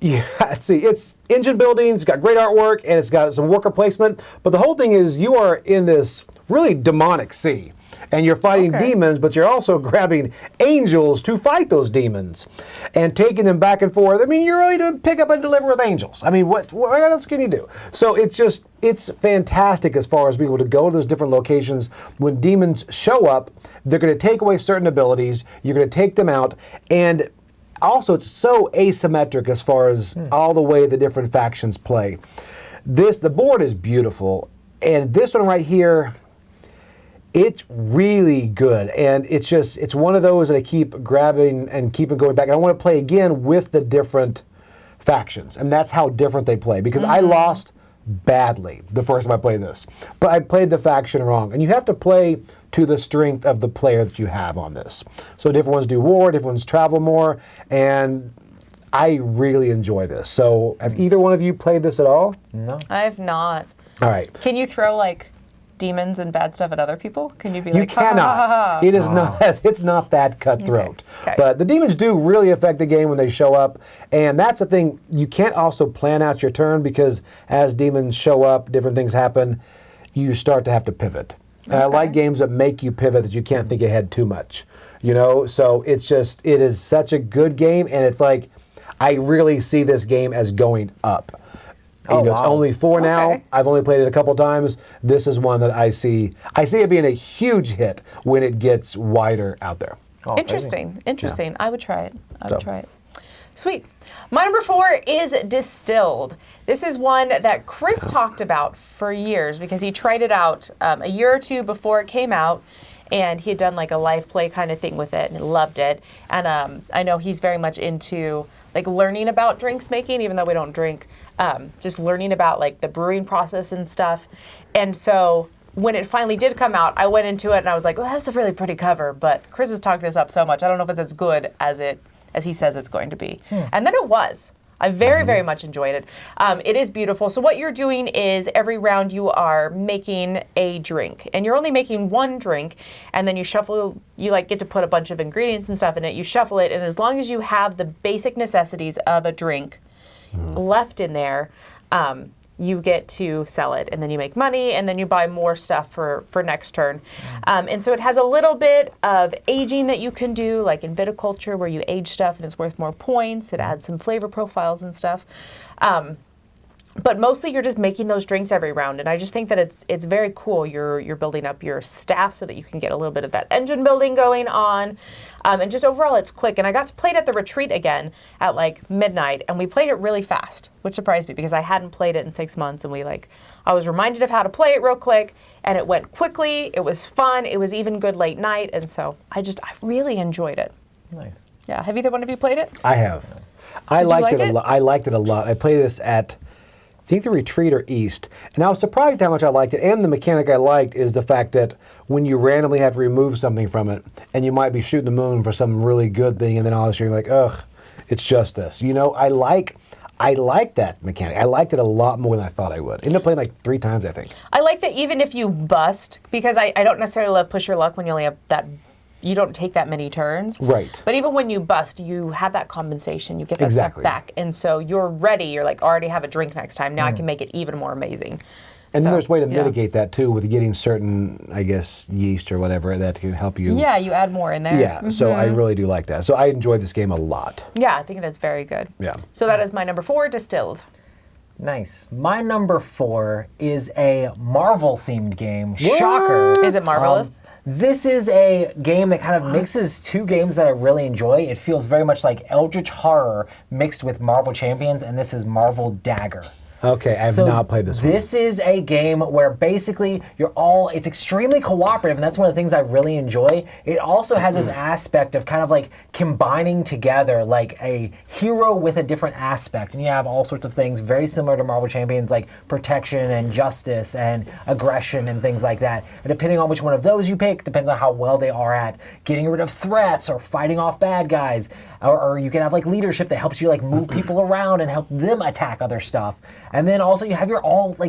it's engine building, it's got great artwork, and it's got some worker placement. But the whole thing is you are in this really demonic sea. And you're fighting demons, but you're also grabbing angels to fight those demons and taking them back and forth. I mean, you're really to pick up and deliver with angels. I mean, what else can you do? So it's fantastic as far as being able to go to those different locations. When demons show up, they're going to take away certain abilities. You're going to take them out. And also, it's so asymmetric as far as all the way the different factions play. the board is beautiful, and this one right here, it's really good, and it's one of those that I keep grabbing and keeping going back. And I want to play again with the different factions, and that's how different they play. Because I lost badly the first time I played this, but I played the faction wrong, and you have to play to the strength of the player that you have on this. So different ones do war, different ones travel more, and I really enjoy this. So have either one of you played this at all? No. I have not. All right. Can you throw like demons and bad stuff at other people? Can you be You like, ha, ha, ha, ha, ha? cannot. It is not. It's not that cutthroat. Okay. But the demons do really affect the game when they show up, and that's the thing. You can't also plan out your turn because as demons show up, different things happen. You start to have to pivot. And I like games that make you pivot that you can't think ahead too much. You know, so it is such a good game, and it's like I really see this game as going up. Oh, It's wow. only 4 now. Okay. I've only played it a couple times. This is one that I see it being a huge hit when it gets wider out there. Oh, Interesting. Interesting. I would try it. I would So. try it. Sweet. My number 4 is Distilled. This is one that Chris talked about for years because he tried it out a year or two before it came out, and he had done like a live play kind of thing with it and he loved it. And I know he's very much into like learning about drinks making, even though we don't drink, just learning about like the brewing process and stuff. And so when it finally did come out, I went into it and I was like, well, that's a really pretty cover, but Chris has talked this up so much. I don't know if it's as good as he says it's going to be. And then it was. I very, very much enjoyed it. It is beautiful. So what you're doing is every round you are making a drink, and you're only making one drink, and then you shuffle, you like get to put a bunch of ingredients and stuff in it, you shuffle it, and as long as you have the basic necessities of a drink left in there, you get to sell it, and then you make money, and then you buy more stuff for next turn. And so it has a little bit of aging that you can do, like in viticulture, where you age stuff and it's worth more points. It adds some flavor profiles and stuff. But mostly you're just making those drinks every round, and I just think that it's very cool. You're building up your staff so that you can get a little bit of that engine building going on, and just overall it's quick. And I got to play it at the retreat again at like midnight, and we played it really fast, which surprised me because I hadn't played it in 6 months, and I was reminded of how to play it real quick, and it went quickly. It was fun. It was even good late night, and so I really enjoyed it. Nice. Yeah, have either one of you played it? I have. I Did you liked like it a it? lot. I liked it a lot. I played this at I think the retreat or East, and I was surprised how much I liked it. And the mechanic I liked is the fact that when you randomly have to remove something from it, and you might be shooting the moon for some really good thing, and then all of a sudden you're like, ugh, it's just this. You know, I like that mechanic. I liked it a lot more than I thought I would. Ended up playing like 3 times, I think. I like that even if you bust, because I don't necessarily love push your luck when you only have that, you don't take that many turns. Right. But even when you bust, you have that compensation. You get that Exactly. stuff back. And so you're ready. You're like, already have a drink next time. Now I can make it even more amazing. And then there's a way to yeah. mitigate that too with getting certain, I guess, yeast or whatever that can help you. Yeah, you add more in there. Yeah, so I really do like that. So I enjoyed this game a lot. Yeah, I think it is very good. Yeah. So that is my number 4, Distilled. Nice. My number 4 is a Marvel-themed game. Shocker. Is it marvelous? This is a game that kind of mixes 2 games that I really enjoy. It feels very much like Eldritch Horror mixed with Marvel Champions, and this is Marvel Dagger. Okay, I have not played this one. This is a game where basically it's extremely cooperative, and that's one of the things I really enjoy. It also has this aspect of kind of like combining together like a hero with a different aspect. And you have all sorts of things very similar to Marvel Champions, like protection and justice and aggression and things like that. And depending on which one of those you pick, depends on how well they are at getting rid of threats or fighting off bad guys. Or you can have like leadership that helps you like move people around and help them attack other stuff. And then also you have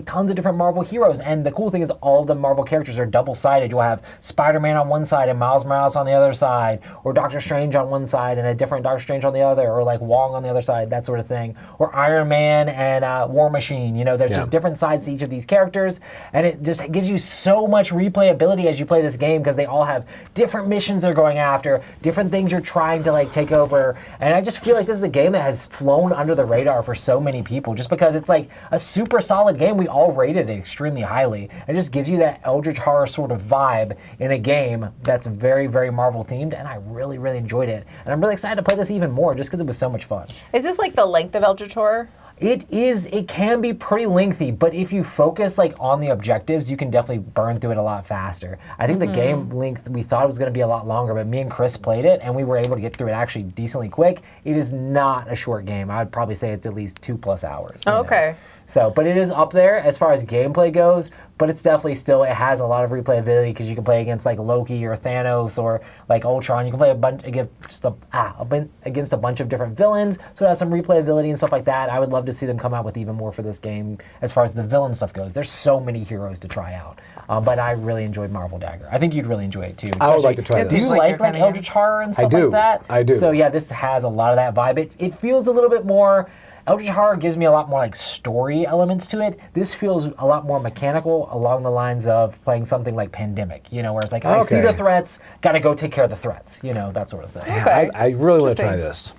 tons of different Marvel heroes. And the cool thing is all of the Marvel characters are double-sided. You'll have Spider-Man on one side and Miles Morales on the other side, or Doctor Strange on one side and a different Doctor Strange on the other, or like Wong on the other side, that sort of thing. Or Iron Man and War Machine. You know, there's just different sides to each of these characters, and it just gives you so much replayability as you play this game because they all have different missions they're going after, different things you're trying to like take over. And I just feel like this is a game that has flown under the radar for so many people just because it's like a super solid game. We all rated it extremely highly. It just gives you that Eldritch Horror sort of vibe in a game that's very, very Marvel themed, and I really, really enjoyed it. And I'm really excited to play this even more just because it was so much fun. Is this like the length of Eldritch Horror? It can be pretty lengthy, but if you focus like on the objectives, you can definitely burn through it a lot faster. I think the game length, we thought it was going to be a lot longer, but me and Chris played it and we were able to get through it actually decently quick. It is not a short game. I would probably say it's at least 2+ hours. You know? Okay. So, but it is up there as far as gameplay goes, but it's definitely still, it has a lot of replayability because you can play against like Loki or Thanos or like Ultron. You can play against a bunch of different villains, so it has some replayability and stuff like that. I would love to see them come out with even more for this game as far as the villain stuff goes. There's so many heroes to try out, but I really enjoyed Marvel Dagger. I think you'd really enjoy it too. I would like to try Do this. you like Eldritch Horror and stuff like that? I do. So yeah, this has a lot of that vibe. It feels a little bit more. Eldritch Horror gives me a lot more like story elements to it. This feels a lot more mechanical along the lines of playing something like Pandemic, you know, where it's like, I see the threats, gotta go take care of the threats, you know, that sort of thing. Okay. I really want to try this.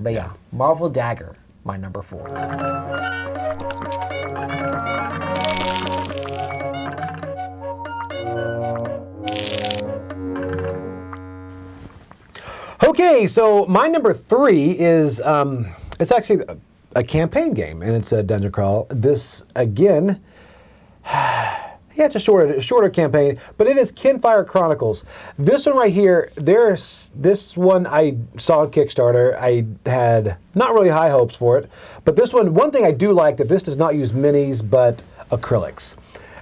But yeah, Marvel Dagger, my number 4. Okay, so my number 3 is, it's actually a campaign game, and it's a dungeon crawl. This, again, yeah, it's a shorter campaign, but it is Kinfire Chronicles. This one right here, this one I saw on Kickstarter. I had not really high hopes for it, but this one thing I do like that this does not use minis, but acrylics.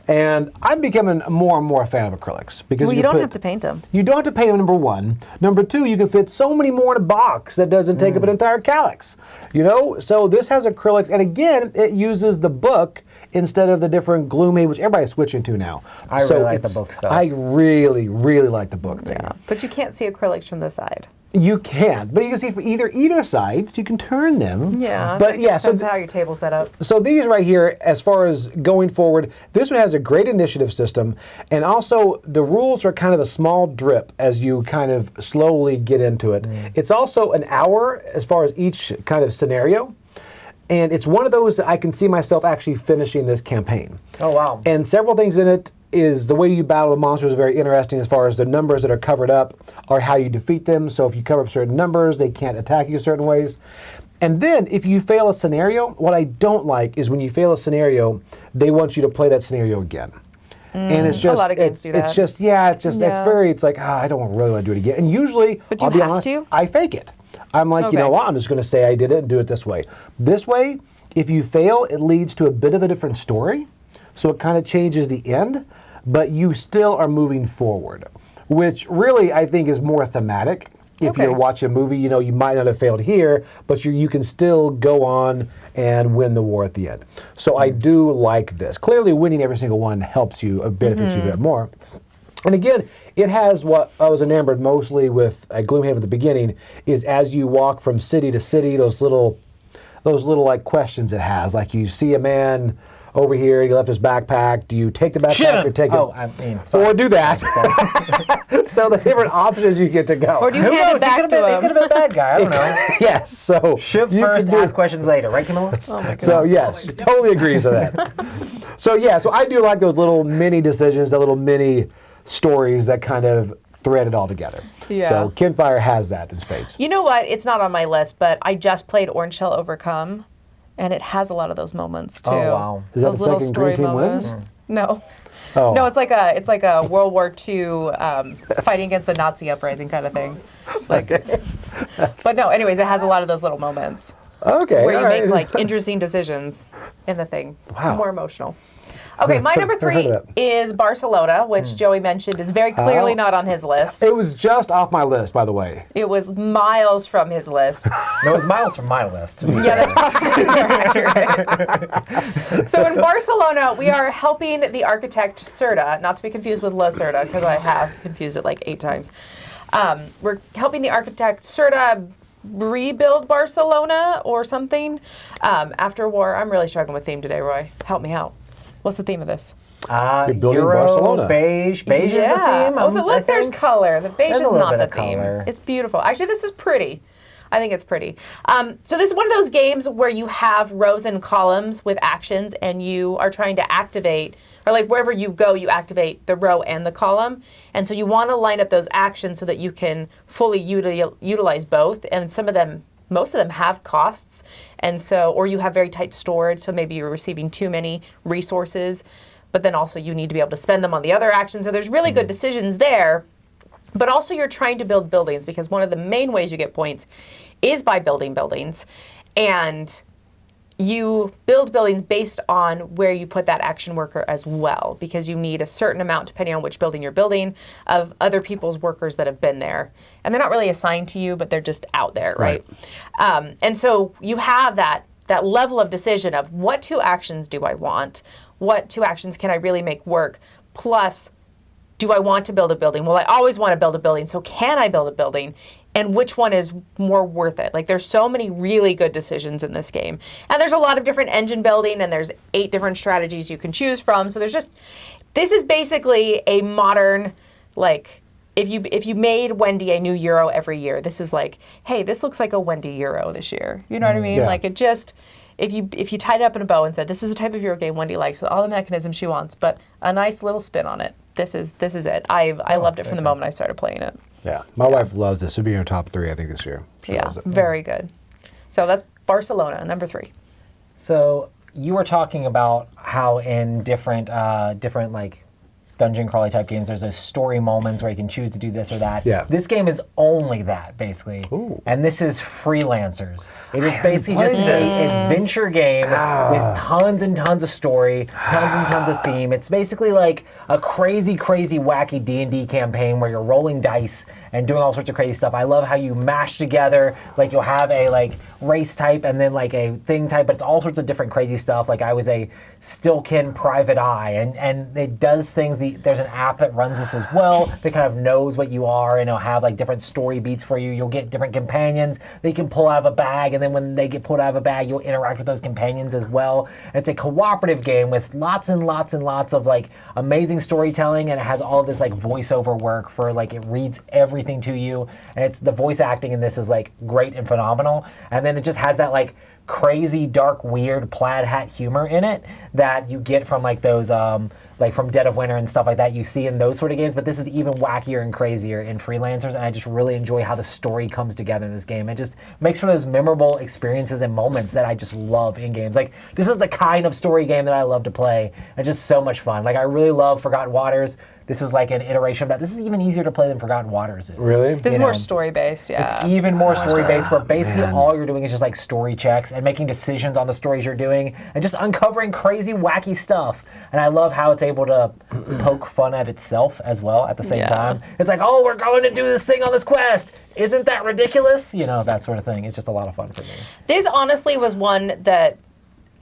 And I'm becoming more and more a fan of acrylics because You don't have to paint them. You don't have to paint them, number 1. Number 2, you can fit so many more in a box that doesn't take up an entire calyx. You know, so this has acrylics, and again, it uses the book instead of the different gloomy, which everybody's switching to now. I really like the book stuff. I really, really like the book thing. Yeah. But you can't see acrylics from the side. You can, but you can see from either side. You can turn them. Yeah. but yeah, depends how your table's set up. So these right here, as far as going forward, this one has a great initiative system, and also the rules are kind of a small drip as you kind of slowly get into it. It's also an hour as far as each kind of scenario, and it's one of those that I can see myself actually finishing this campaign. Oh, wow. And several things in it is the way you battle the monsters is very interesting as far as the numbers that are covered up are how you defeat them. So if you cover up certain numbers, they can't attack you certain ways. And then if you fail a scenario, what I don't like is when you fail a scenario, they want you to play that scenario again. And it's just a lot of games do that. It's just it's like I don't really want to do it again. And usually, But you I'll be have honest, to? I fake it. I'm like, you know Okay. what? I'm just going to say I did it and do it this way. This way, if you fail, it leads to a bit of a different story. So it kind of changes the end, but you still are moving forward, which really I think is more thematic. If Okay. you're watching a movie, you know, you might not have failed here, but you can still go on and win the war at the end. So I do like this. Clearly winning every single one helps you, benefits you a bit more. And again, it has what I was enamored mostly with at Gloomhaven at the beginning, is as you walk from city to city, those little like questions it has. Like you see a man over here, he left his backpack. Do you take the backpack or take it? Oh, I mean, sorry. Or do that. So the different options you get to go. Or do you Who hand knows? it back to He could have him? been a bad guy. I don't know. Yes, so Ship you first, can do- ask questions later, right, Camilla? Oh my God. So yes, totally agrees with that. So yeah, so I do like those little mini decisions, the little mini stories that kind of thread it all together. Yeah. So Kinfire has that in spades. You know what? It's not on my list, but I just played Orange Shell Overcome, and it has a lot of those moments too. Oh, wow. Is that Those the little second story Green Team moments. wins? No. Oh. No, it's like a World War II fighting against the Nazi uprising kind of thing. Like, but no. Anyways, it has a lot of those little moments Okay. where you all right. make like interesting decisions in the thing. Wow. More emotional. Okay, my number Never heard 3 of that. is Barcelona, which Joey mentioned is very clearly Oh. not on his list. It was just off my list, by the way. It was miles from his list. No, it's miles from my list. Yeah, that's probably right. So in Barcelona, we are helping the architect Serta, not to be confused with La Serta, because I have confused it like 8 times. We're helping the architect Serta rebuild Barcelona or something after war. I'm really struggling with theme today, Roy. Help me out. What's the theme of this? You're building Euro, Barcelona. beige. Beige is the theme. Oh, but look, there's color. The beige There's a is little not bit the of theme. color. It's beautiful. Actually, this is pretty. I think it's pretty. So this is one of those games where you have rows and columns with actions, and you are trying to activate, or like wherever you go, you activate the row and the column. And so you want to line up those actions so that you can fully utilize both. And some of them most of them have costs, and so, or you have very tight storage, so maybe you're receiving too many resources, but then also you need to be able to spend them on the other actions. So there's really good decisions there. But also you're trying to build buildings, because one of the main ways you get points is by building buildings. And you build buildings based on where you put that action worker as well, because you need a certain amount, depending on which building you're building, of other people's workers that have been there. And they're not really assigned to you, but they're just out there, right? And so you have that level of decision of what 2 actions do I want? What 2 actions can I really make work? Plus, do I want to build a building? Well, I always want to build a building, so can I build a building? And which one is more worth it? Like, there's so many really good decisions in this game. And there's a lot of different engine building, and there's 8 different strategies you can choose from. So this is basically a modern, like, if you made Wendy a new Euro every year, this is like, hey, this looks like a Wendy Euro this year. You know what I mean? Yeah. Like, it just, if you tied it up in a bow and said, this is the type of Euro game Wendy likes, with all the mechanisms she wants, but a nice little spin on it. This is it. I loved it from the moment I started playing it. Yeah, my wife loves this. It'll be in her top 3, I think, this year. She loves it. Very good. So that's Barcelona, number 3. So you were talking about how in different like dungeon crawly type games, there's those story moments where you can choose to do this or that. Yeah. This game is only that, basically. Ooh. And this is Freelancers. It is basically just an adventure game with tons and tons of story, tons and tons of theme. It's basically like a crazy, crazy, wacky D&D campaign where you're rolling dice and doing all sorts of crazy stuff. I love how you mash together, like you'll have a like race type and then like a thing type, but it's all sorts of different crazy stuff. Like I was a Stilkin private eye, and it does things. There's an app that runs this as well that kind of knows what you are, and it'll have like different story beats for you. You'll get different companions that you can pull out of a bag, and then when they get pulled out of a bag, you'll interact with those companions as well. And it's a cooperative game with lots and lots and lots of like amazing storytelling, and it has all of this like voiceover work for like it reads everything to you, and it's the voice acting in this is like great and phenomenal. And then it just has that like crazy, dark, weird plaid hat humor in it that you get from like those like from Dead of Winter and stuff like that you see in those sort of games, but this is even wackier and crazier in Freelancers, and I just really enjoy how the story comes together in this game. It just makes for those memorable experiences and moments that I just love in games. Like, this is the kind of story game that I love to play, and just so much fun. Like, I really love Forgotten Waters. This is like an iteration of that. This is even easier to play than Forgotten Waters is. Really? This is more story-based, yeah. It's even more story-based, where basically all you're doing is just like story checks and making decisions on the stories you're doing and just uncovering crazy, wacky stuff. And I love how it's able to poke fun at itself as well at the same time. It's like, oh, we're going to do this thing on this quest. Isn't that ridiculous? You know, that sort of thing. It's just a lot of fun for me. This honestly was one that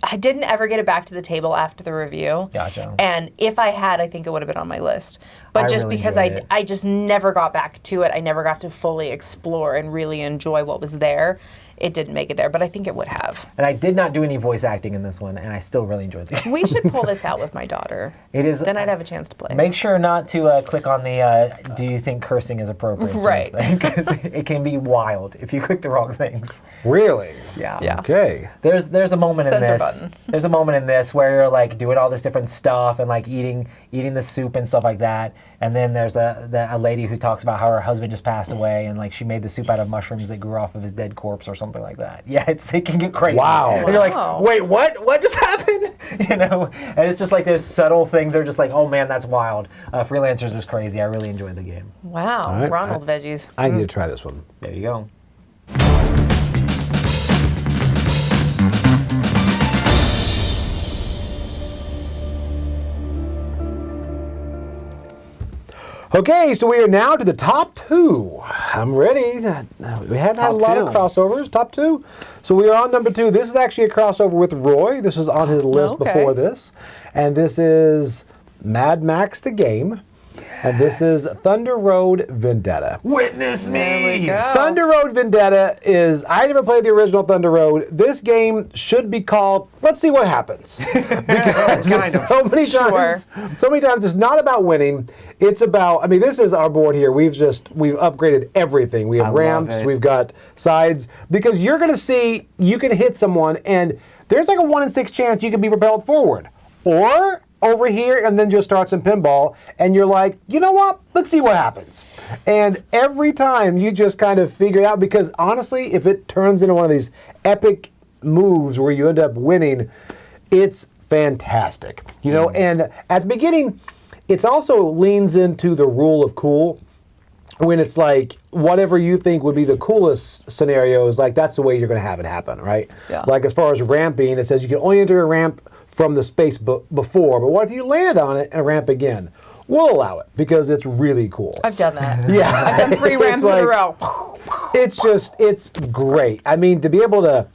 I didn't ever get it back to the table after the review. Gotcha. And if I had, I think it would have been on my list. But I just really because enjoyed it. I just never got back to it, I never got to fully explore and really enjoy what was there. It didn't make it there, but I think it would have. And I did not do any voice acting in this one, and I still really enjoyed it. We should pull this out with my daughter. It is. Then I'd have a chance to play. Make sure not to click on the do you think cursing is appropriate Right. because it can be wild if you click the wrong things. Really? Yeah. Yeah. Okay. There's a moment in Censor this. button. There's a moment in this where you're like doing all this different stuff and like eating the soup and stuff like that. And then there's a lady who talks about how her husband just passed away, and like she made the soup out of mushrooms that grew off of his dead corpse or something like that. Yeah, it can get crazy. Wow. And you're like, Wow. wait, what? What just happened? You know? And it's just like there's subtle things that are just like, oh man, that's wild. Freelancers is crazy. I really enjoyed the game. Wow, All right. Ronald veggies. I need to try this one. There you go. Okay, so we are now to the top 2. I'm ready. We haven't had a lot of crossovers. Top 2. So we are on number 2. This is actually a crossover with Roy. This was on his list Okay. before this. And this is Mad Max the Game. And this is Thunder Road Vendetta. Witness me! There we go. Thunder Road Vendetta is, I never played the original Thunder Road. This game should be called, let's see what happens. Because Kind of. so many times it's not about winning. It's about, I mean, this is our board here. We've upgraded everything. We have I love ramps, it. we've got sides, because you're going to see, you can hit someone and there's like a 1 in 6 chance you can be propelled forward. Or over here and then just start some pinball, and you're like, you know what? Let's see what happens. And every time you just kind of figure it out, because honestly, if it turns into one of these epic moves where you end up winning, it's fantastic. You know, and at the beginning, it's also leans into the rule of cool. When it's like whatever you think would be the coolest scenarios, like that's the way you're going to have it happen, right? Yeah. Like as far as ramping, it says you can only enter a ramp from the space before, but what if you land on it and ramp again? We'll allow it because it's really cool. I've done that. Yeah. I've done 3 ramps in a row. It's great. I mean, to be able to,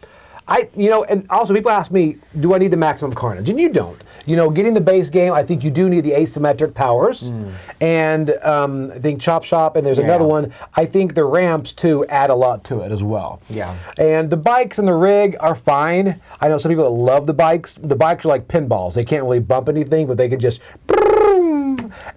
and also people ask me, do I need the maximum carnage? And you don't. You know, getting the base game, I think you do need the asymmetric powers. And I think Chop Shop, and there's another one, I think the ramps too add a lot to it as well. Yeah. And the bikes and the rig are fine. I know some people that love the bikes. The bikes are like pinballs. They can't really bump anything, but they can just,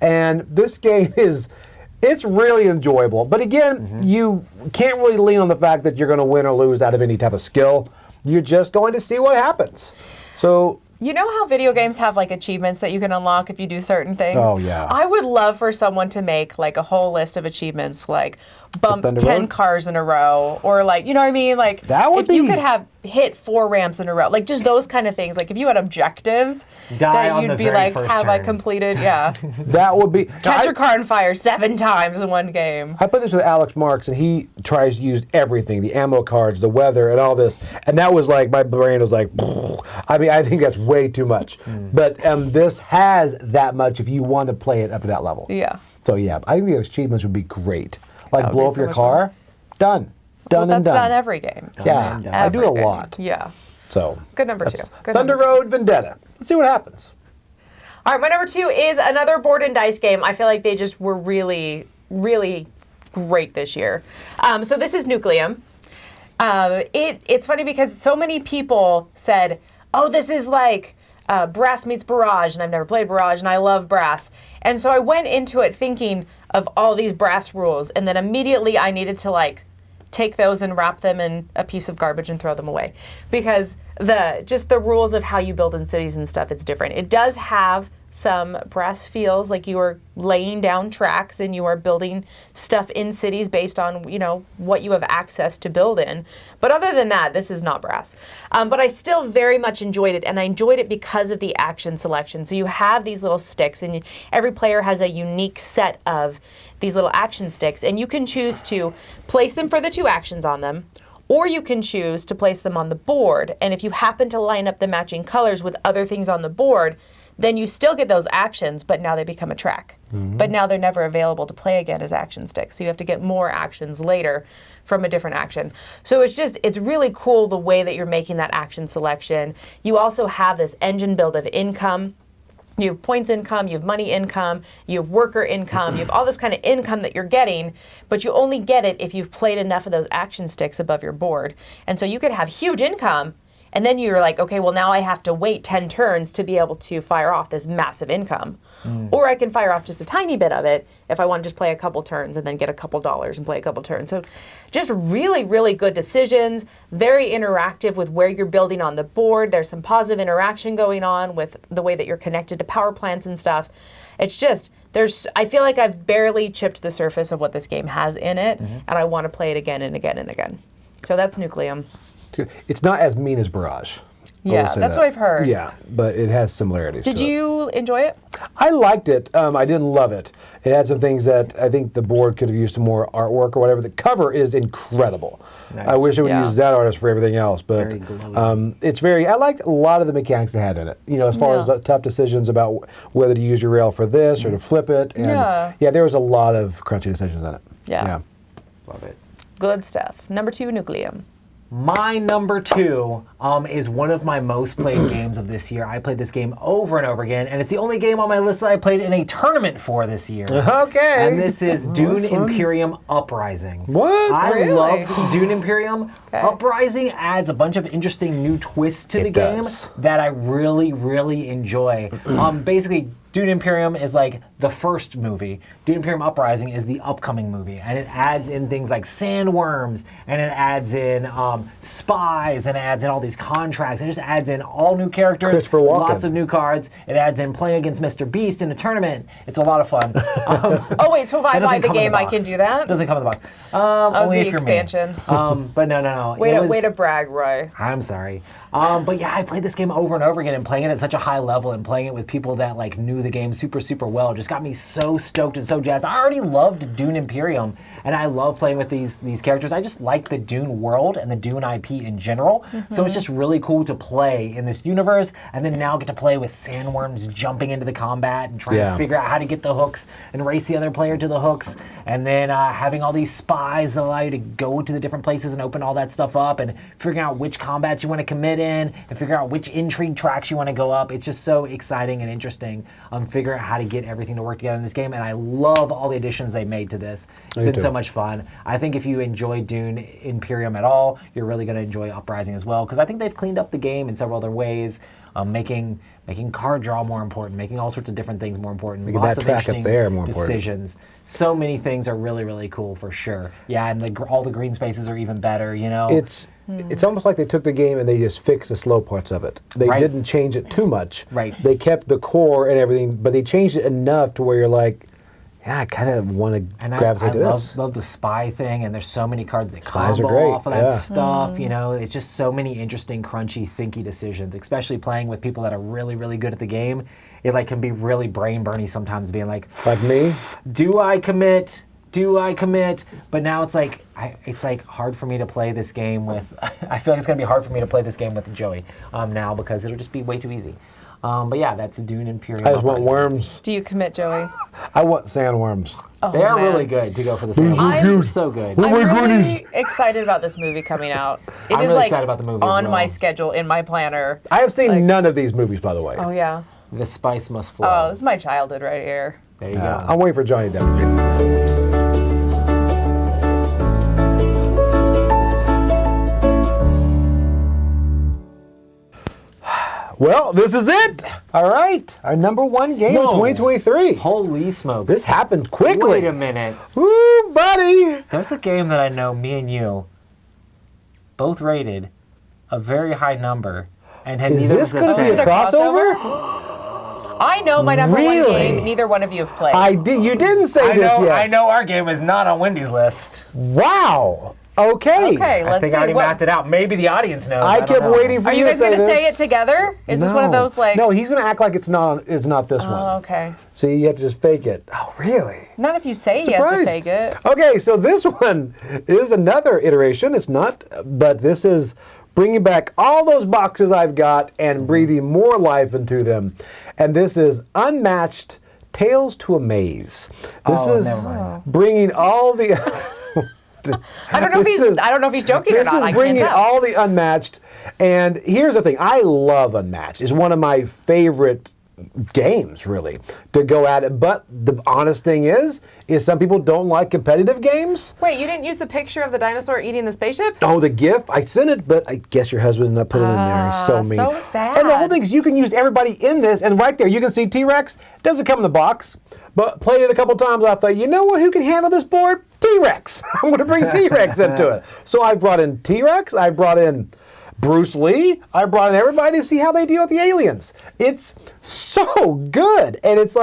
and this game it's really enjoyable. But again, you can't really lean on the fact that you're going to win or lose out of any type of skill. You're just going to see what happens. So, you know how video games have like achievements that you can unlock if you do certain things? Oh, yeah. I would love for someone to make like a whole list of achievements, like bump Thunder 10 Road? cars in a row, or like, you know what I mean? Like That would if you be- could have hit 4 ramps in a row, like just those kind of things. Like if you had objectives that on you'd the be very like, first have I turn. completed? Yeah. that would be... Catch your car on fire 7 times in one game. I played this with Alex Marks, and he tries to use everything, the ammo cards, the weather, and all this. And that was like, my brain was like, I mean, I think that's way too much. But this has that much if you want to play it up to that level. Yeah. So yeah, I think the achievements would be great. Like would blow be up so your much car, done. Done Well, and that's done. done every game. Yeah, and done. I do it a Every game. lot. Yeah. So Good number that's 2. Good Thunder number 2. Road Vendetta. Let's see what happens. All right, my number 2 is another board and dice game. I feel like they just were really, really great this year. So this is Nucleum. It's funny because so many people said, oh, this is like Brass meets Barrage, and I've never played Barrage, and I love Brass. And so I went into it thinking of all these Brass rules, and then immediately I needed to like take those and wrap them in a piece of garbage and throw them away, because the rules of how you build in cities and stuff, it's different. It does have some Brass feels, like you are laying down tracks and you are building stuff in cities based on, you know, what you have access to build in. But other than that, this is not Brass. But I still very much enjoyed it, and I enjoyed it because of the action selection. So you have these little sticks, and every player has a unique set of these little action sticks, and you can choose to place them for the 2 actions on them, or you can choose to place them on the board. And if you happen to line up the matching colors with other things on the board, then you still get those actions, but now they become a track. But now they're never available to play again as action sticks. So you have to get more actions later from a different action. So it's really cool the way that you're making that action selection. You also have this engine build of income. You have points income, you have money income, you have worker income, you have all this kind of income that you're getting, but you only get it if you've played enough of those action sticks above your board. And so you could have huge income, and then you're like, okay, well now I have to wait 10 turns to be able to fire off this massive income. Or I can fire off just a tiny bit of it if I want to just play a couple turns and then get a couple dollars and play a couple turns. So just really, really good decisions, very interactive with where you're building on the board. There's some positive interaction going on with the way that you're connected to power plants and stuff. It's just, I feel like I've barely chipped the surface of what this game has in it, and I want to play it again and again and again. So that's Nucleum. It's not as mean as Barrage. I will Yeah, say that's that. what I've heard. Yeah, but it has similarities. Did to it. you enjoy it? I liked it. I didn't love it. It had some things that I think the board could have used some more artwork or whatever. The cover is incredible. Nice. I wish they would Yeah. use that artist for everything else, but Very glowy. it's very. I liked a lot of the mechanics they had in it. You know, as far as Yeah. the tough decisions about whether to use your rail for this or to flip it. And Yeah. there was a lot of crunchy decisions in it. Yeah. Love it. Good stuff. Number 2, Nucleum. My number 2 is one of my most played games of this year. I played this game over and over again, and it's the only game on my list that I played in a tournament for this year. Okay. And this is Dune that's fun. Imperium Uprising. What? I Really? loved Dune Imperium. Okay. Uprising adds a bunch of interesting new twists to the game does. that I really, really enjoy. Basically, Dune Imperium is like the first movie. Dune Imperium Uprising is the upcoming movie, and it adds in things like sandworms, and it adds in spies, and it adds in all these contracts. It just adds in all new characters, Christopher Walken. lots of new cards. It adds in playing against Mr. Beast in a tournament. It's a lot of fun. Oh wait, so if I It doesn't buy the come in game, I can box. do that? It doesn't come in the box. That was Only the if you're me. expansion. But no. Way to brag, Roy. I'm sorry. But yeah, I played this game over and over again, and playing it at such a high level and playing it with people that like knew the game super, super well just got me so stoked and so jazzed. I already loved Dune Imperium, and I love playing with these characters. I just like the Dune world and the Dune IP in general. So it's just really cool to play in this universe, and then now get to play with sandworms jumping into the combat and trying to figure out how to get the hooks and race the other player to the hooks, and then having all these spies that allow you to go to the different places and open all that stuff up, and figuring out which combats you want to commit in, and figure out which intrigue tracks you want to go up. It's just so exciting and interesting. Figuring out how to get everything to work together in this game, and I love all the additions they made to this. It's been so much fun. I think if you enjoy Dune Imperium at all, you're really going to enjoy Uprising as well, because I think they've cleaned up the game in several other ways, making card draw more important, making all sorts of different things more important, Making lots that of track up interesting there more important. decisions. So many things are really, really cool for sure. Yeah, and all the green spaces are even better, you know? It's almost like they took the game and they just fixed the slow parts of it. They Right. didn't change it too much. Right. They kept the core and everything, but they changed it enough to where you're like, yeah, I kind of want to And gravitate to I this. love the spy thing, and there's so many cards that Spies are combo great, off of that yeah. stuff. You know, it's just so many interesting, crunchy, thinky decisions. Especially playing with people that are really, really good at the game, it like can be really brain burny sometimes. Being like, Like me? do I commit? Do I commit? But now it's like hard for me to play this game with. I feel like it's gonna be hard for me to play this game with Joey now, because it'll just be way too easy. But yeah, that's Dune Imperium. I just want Uprising. worms. Do you commit, Joey? I want sandworms. Oh, They are man. really good to go for the sandwich. I'm- so good. Oh I'm my really goodness. excited about this movie coming out. It I'm is really like excited about the movie as on well. my schedule, in my planner. I have seen none of these movies, by the way. Oh yeah. The spice must flow. Oh, this is my childhood right here. There you go. I'm waiting for Johnny Depp. Well, this is it. All right. Our number one game of Whoa. 2023. Holy smokes. This happened quickly. Wait a minute. Woo, buddy. There's a game that I know me and you both rated a very high number, and had Is neither this of us going to be have a said. crossover? I know my number one Really? game. Neither one of you have played. I did. You didn't say this yet. I know our game is not on Wendy's list. Wow. Okay. Okay, I let's think see. I already what- mapped it out. Maybe the audience knows. I don't kept know. waiting for Are you you to guys say going to this. say it together? Is this one of those like? No, he's going to act like it's not this one. Oh, okay. So you have to just fake it. Oh, really? Not if you say he has to Surprised. fake it. Okay, so this one is another iteration. It's not, but this is bringing back all those boxes I've got and breathing more life into them. And this is Unmatched Tales to a Maze. This Oh, is never mind. bringing all the. I don't know if This he's. is- I don't know if he's joking or This not. is I can't bringing tell. all the Unmatched. And here's the thing. I love Unmatched. It's one of my favorite games, really, to go at it. But the honest thing is some people don't like competitive games. Wait, you didn't use the picture of the dinosaur eating the spaceship? Oh, the GIF, I sent it, but I guess your husband put it in there. He's so mean. so sad. And the whole thing is you can use everybody in this, and right there you can see T-Rex. Doesn't come in the box, but played it a couple times. I thought, you know what? Who can handle this board? T-Rex. I'm going to bring T-Rex into it. So I brought in T-Rex. I brought in Bruce Lee. I brought in everybody to see how they deal with the aliens. It's so good, and it's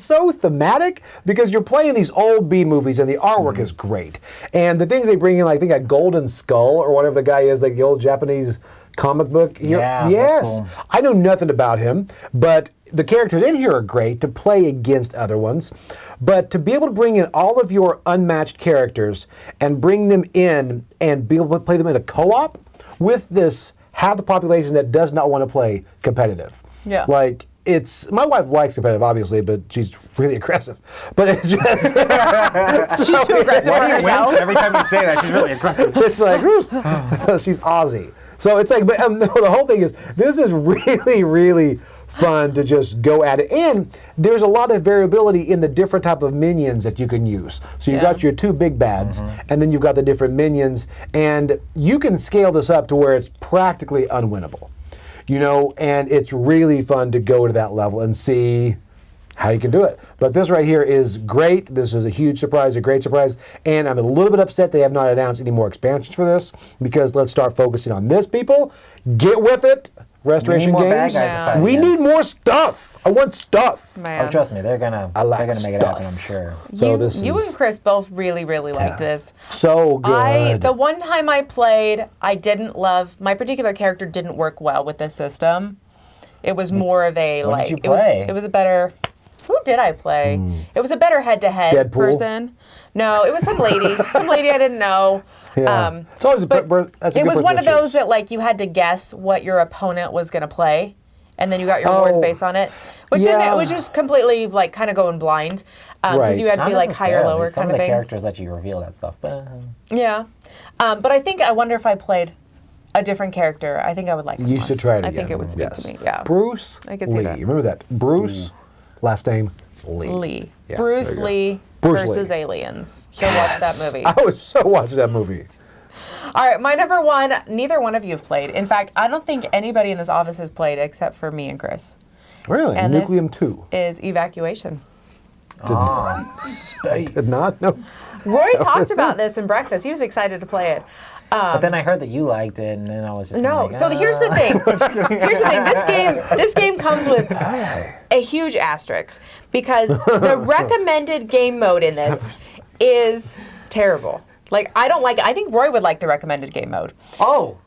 so thematic because you're playing these old B movies, and the artwork is great. And the things they bring in, like I think that Golden Skull or whatever the guy is, like the old Japanese comic book. Yeah, yes, that's cool. I know nothing about him, but the characters in here are great to play against other ones. But to be able to bring in all of your unmatched characters and bring them in and be able to play them in a co-op with this half the population that does not want to play competitive. Yeah. Like, it's, my wife likes competitive, obviously, but she's really aggressive. But it's just... She's too aggressive Why for do you herself. wince every time you say that? She's really aggressive. It's like, she's Aussie. So it's like, but the whole thing is, this is really, really fun to just go at it. And there's a lot of variability in the different type of minions that you can use. So you've Yeah. got your two big bads, and then you've got the different minions, and you can scale this up to where it's practically unwinnable. You know, and it's really fun to go to that level and see how you can do it. But this right here is great. This is a huge surprise, a great surprise. And I'm a little bit upset they have not announced any more expansions for this, because let's start focusing on this, people. Get with it. Restoration more games. bad guys to fight We against. need more stuff. I want stuff. Man. Oh, trust me, they're gonna like make it happen, I'm stuff. sure. So this you is and Chris both really, really liked this. so good. The one time I played, I didn't love, my particular character didn't work well with this system. It was more of a, What did you play? it was a better, who did I play? It was a better head-to-head Deadpool? person. No, it was some lady, I didn't know. Yeah. It's always But that's a it good was one of person to those choose. that like you had to guess what your opponent was going to play, and then you got your rewards based on it, which Yeah. which is completely like kind of going blind, because Right. you had to Not be like higher, necessarily. lower Some kind of of the thing. characters let you reveal that stuff, but Yeah, but I wonder if I played a different character. I think I would like. You should try it I again. think it would speak to me. Yeah. Bruce I could see Lee. that. Remember that? Bruce, last name Lee. Lee. Yeah, Bruce there you go. Lee Bruce versus Lee. aliens. So watch that movie. I would so watch that movie. All right, my number one. Neither one of you have played. In fact, I don't think anybody in this office has played except for me and Chris. Really? And this- Nucleum 2. Is Evacuation. space. Did not? No. Roy talked about this in breakfast. He was excited to play it. But then I heard that you liked it, and then I was just No. like, So here's the thing. Here's the thing. This game comes with a huge asterisk because the recommended game mode in this is terrible. Like I don't like it. I think Roy would like the recommended game mode. Oh,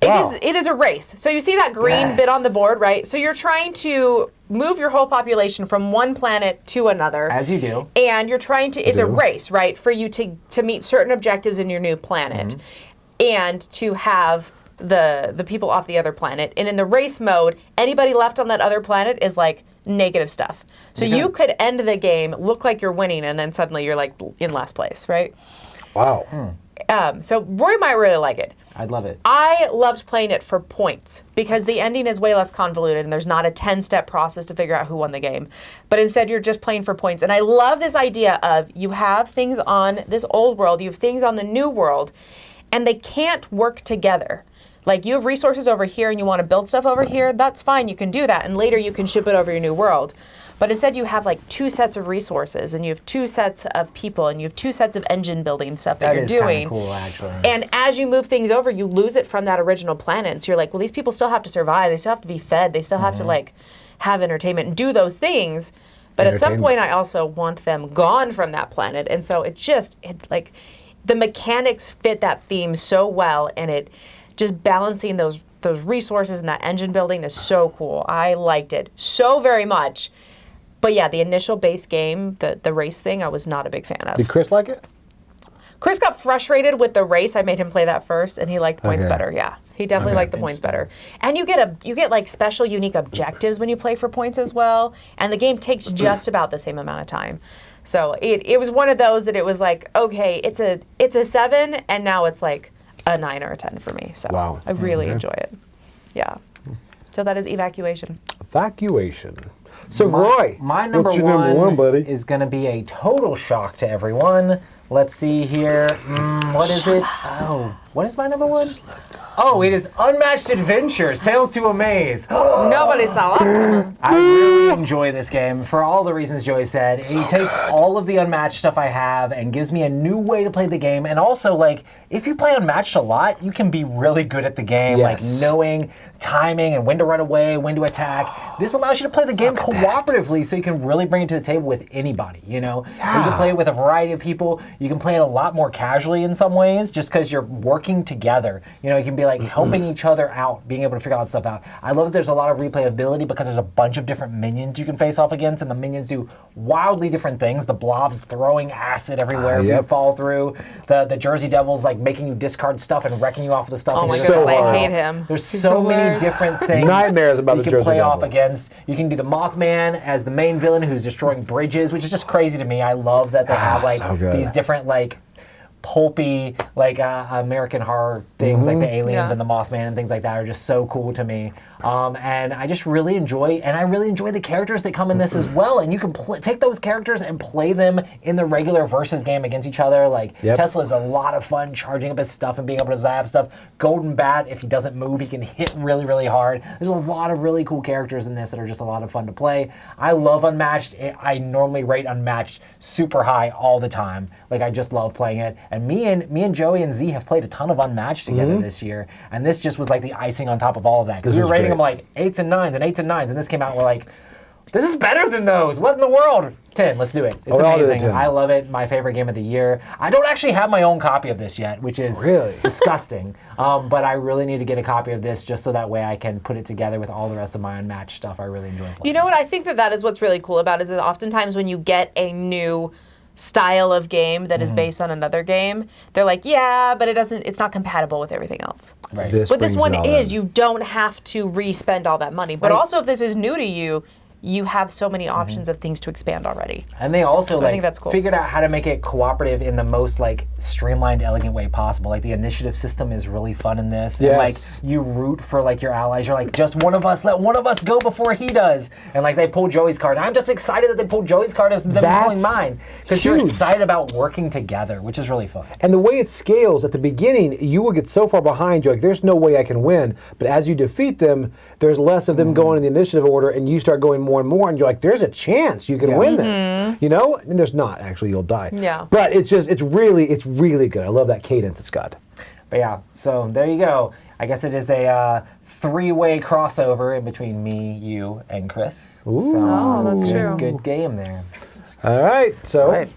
Wow. It is a race. So you see that green bit on the board, right? So you're trying to move your whole population from one planet to another. as you do. And you're trying to, it's a do. race, right? For you to meet certain objectives in your new planet and to have the people off the other planet. And in the race mode, anybody left on that other planet is like negative stuff. So you could end the game, look like you're winning, and then suddenly you're like in last place, right? Wow. So Roy might really like it. I'd love it. I loved playing it for points because the ending is way less convoluted and there's not a 10-step process to figure out who won the game. But instead, you're just playing for points. And I love this idea of you have things on this old world, you have things on the new world, and they can't work together. Like you have resources over here and you want to build stuff over here, that's fine, you can do that. And later you can ship it over your new world. But instead you have like 2 sets of resources and you have 2 sets of people and you have 2 sets of engine building stuff that you're is doing. kinda cool, actually. And as you move things over, you lose it from that original planet. And so you're like, well, these people still have to survive. They still have to be fed. They still have to like have entertainment and do those things. But at some point, I also want them gone from that planet. And so it like the mechanics fit that theme so well, and it just balancing those resources and that engine building is so cool. I liked it so very much. But yeah, the initial base game, the race thing, I was not a big fan of. Did Chris like it? Chris got frustrated with the race. I made him play that first, and he liked points Okay. better. Yeah, he definitely liked the points better. And you get like special, unique objectives when you play for points as well. And the game takes just about the same amount of time. So it was one of those that it was like, okay, it's a 7, and now it's like a 9 or a 10 for me. So Wow. I really enjoy it. Yeah. So that is Evacuation. Evacuation. So Roy, My number what's your number one, buddy? is going to be a total shock to everyone. Let's see here. What is it? Oh, what is my number one? Oh, it is Unmatched Adventures, Tales to Amaze. Nobody saw that. I really enjoy this game for all the reasons Joey said. He takes all of the Unmatched stuff I have and gives me a new way to play the game. And also, like, if you play Unmatched a lot, you can be really good at the game, Yes. like knowing timing and when to run away, when to attack. This allows you to play the game cooperatively, so you can really bring it to the table with anybody, you know? You can play it with a variety of people. You can play it a lot more casually in some ways, just because you're working together. You know, you can be like helping each other out, being able to figure out stuff out. I love that there's a lot of replayability because there's a bunch of different minions you can face off against, and the minions do wildly different things. The blobs throwing acid everywhere if you Yep. fall through. The Jersey Devils like making you discard stuff and wrecking you off the stuff. Oh my He's So goodness, I hard. hate him. There's He's so the many worst. different things. Nightmares about you the can Jersey play off Devil. against. You can do the Mothman as the main villain who's destroying bridges, which is just crazy to me. I love that they have like so good. these different like pulpy, like American horror things, like the aliens Yeah. and the Mothman and things like that are just so cool to me. And I just really enjoy, the characters that come in this as well. And you can take those characters and play them in the regular versus game against each other. Like Tesla is a lot of fun, charging up his stuff and being able to zap stuff. Golden Bat, if he doesn't move, he can hit really, really hard. There's a lot of really cool characters in this that are just a lot of fun to play. I love Unmatched. I normally rate Unmatched super high all the time. Like, I just love playing it. And me and Joey and Z have played a ton of Unmatched together this year. And this just was like the icing on top of all of that. Because we were rating them like 8s and 9s and 8s and 9s. And this came out and we're like, this is better than those. What in the world? 10, let's do it. It's amazing. I love it. My favorite game of the year. I don't actually have my own copy of this yet, which is disgusting. But I really need to get a copy of this just so that way I can put it together with all the rest of my Unmatched stuff. I really enjoy playing. You know what? I think that is what's really cool about it, is that oftentimes when you get a new style of game that is based on another game, they're like, yeah, but it's not compatible with everything else. Right. But this one is. You don't have to re-spend all that money. But also, if this is new to you, you have so many options of things to expand already. And they also I think that's cool. figured out how to make it cooperative in the most streamlined, elegant way possible. Like, the initiative system is really fun in this. And you root for your allies. You're like, just one of us, let one of us go before he does. And they pull Joey's card. And I'm just excited that they pulled Joey's card as them pulling mine. Because you're excited about working together, which is really fun. And the way it scales, at the beginning, you will get so far behind, you're like, there's no way I can win. But as you defeat them, there's less of them going in the initiative order, and you start going more and more, and you're like, there's a chance you can win this. You know? And there's not, actually, you'll die. Yeah. But it's really good. I love that cadence it's got. But yeah, so there you go. I guess it is a three-way crossover in between me, you, and Chris. Ooh. So, that's true. Good game there. All right, so... All right.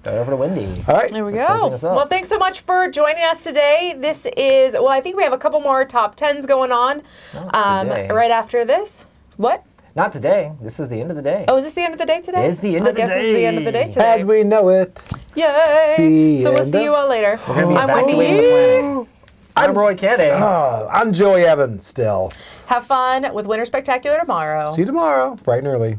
Throw it over to Wendy. All right. There we Closing go. us up. Well, thanks so much for joining us today. This is, I think we have a couple more top 10s going on today. right after this. What? Not today. This is the end of the day. Oh, is this the end of the day today? It's the end of the I guess it's the end of the day day. today. As we know it. Yay! So we'll end see you of- all later. We're going to be I'm Wendy evacuating the Yi. planet. I'm Roy Cannaday. I'm Joey Evans still. Have fun with Winter Spectacular tomorrow. See you tomorrow, bright and early.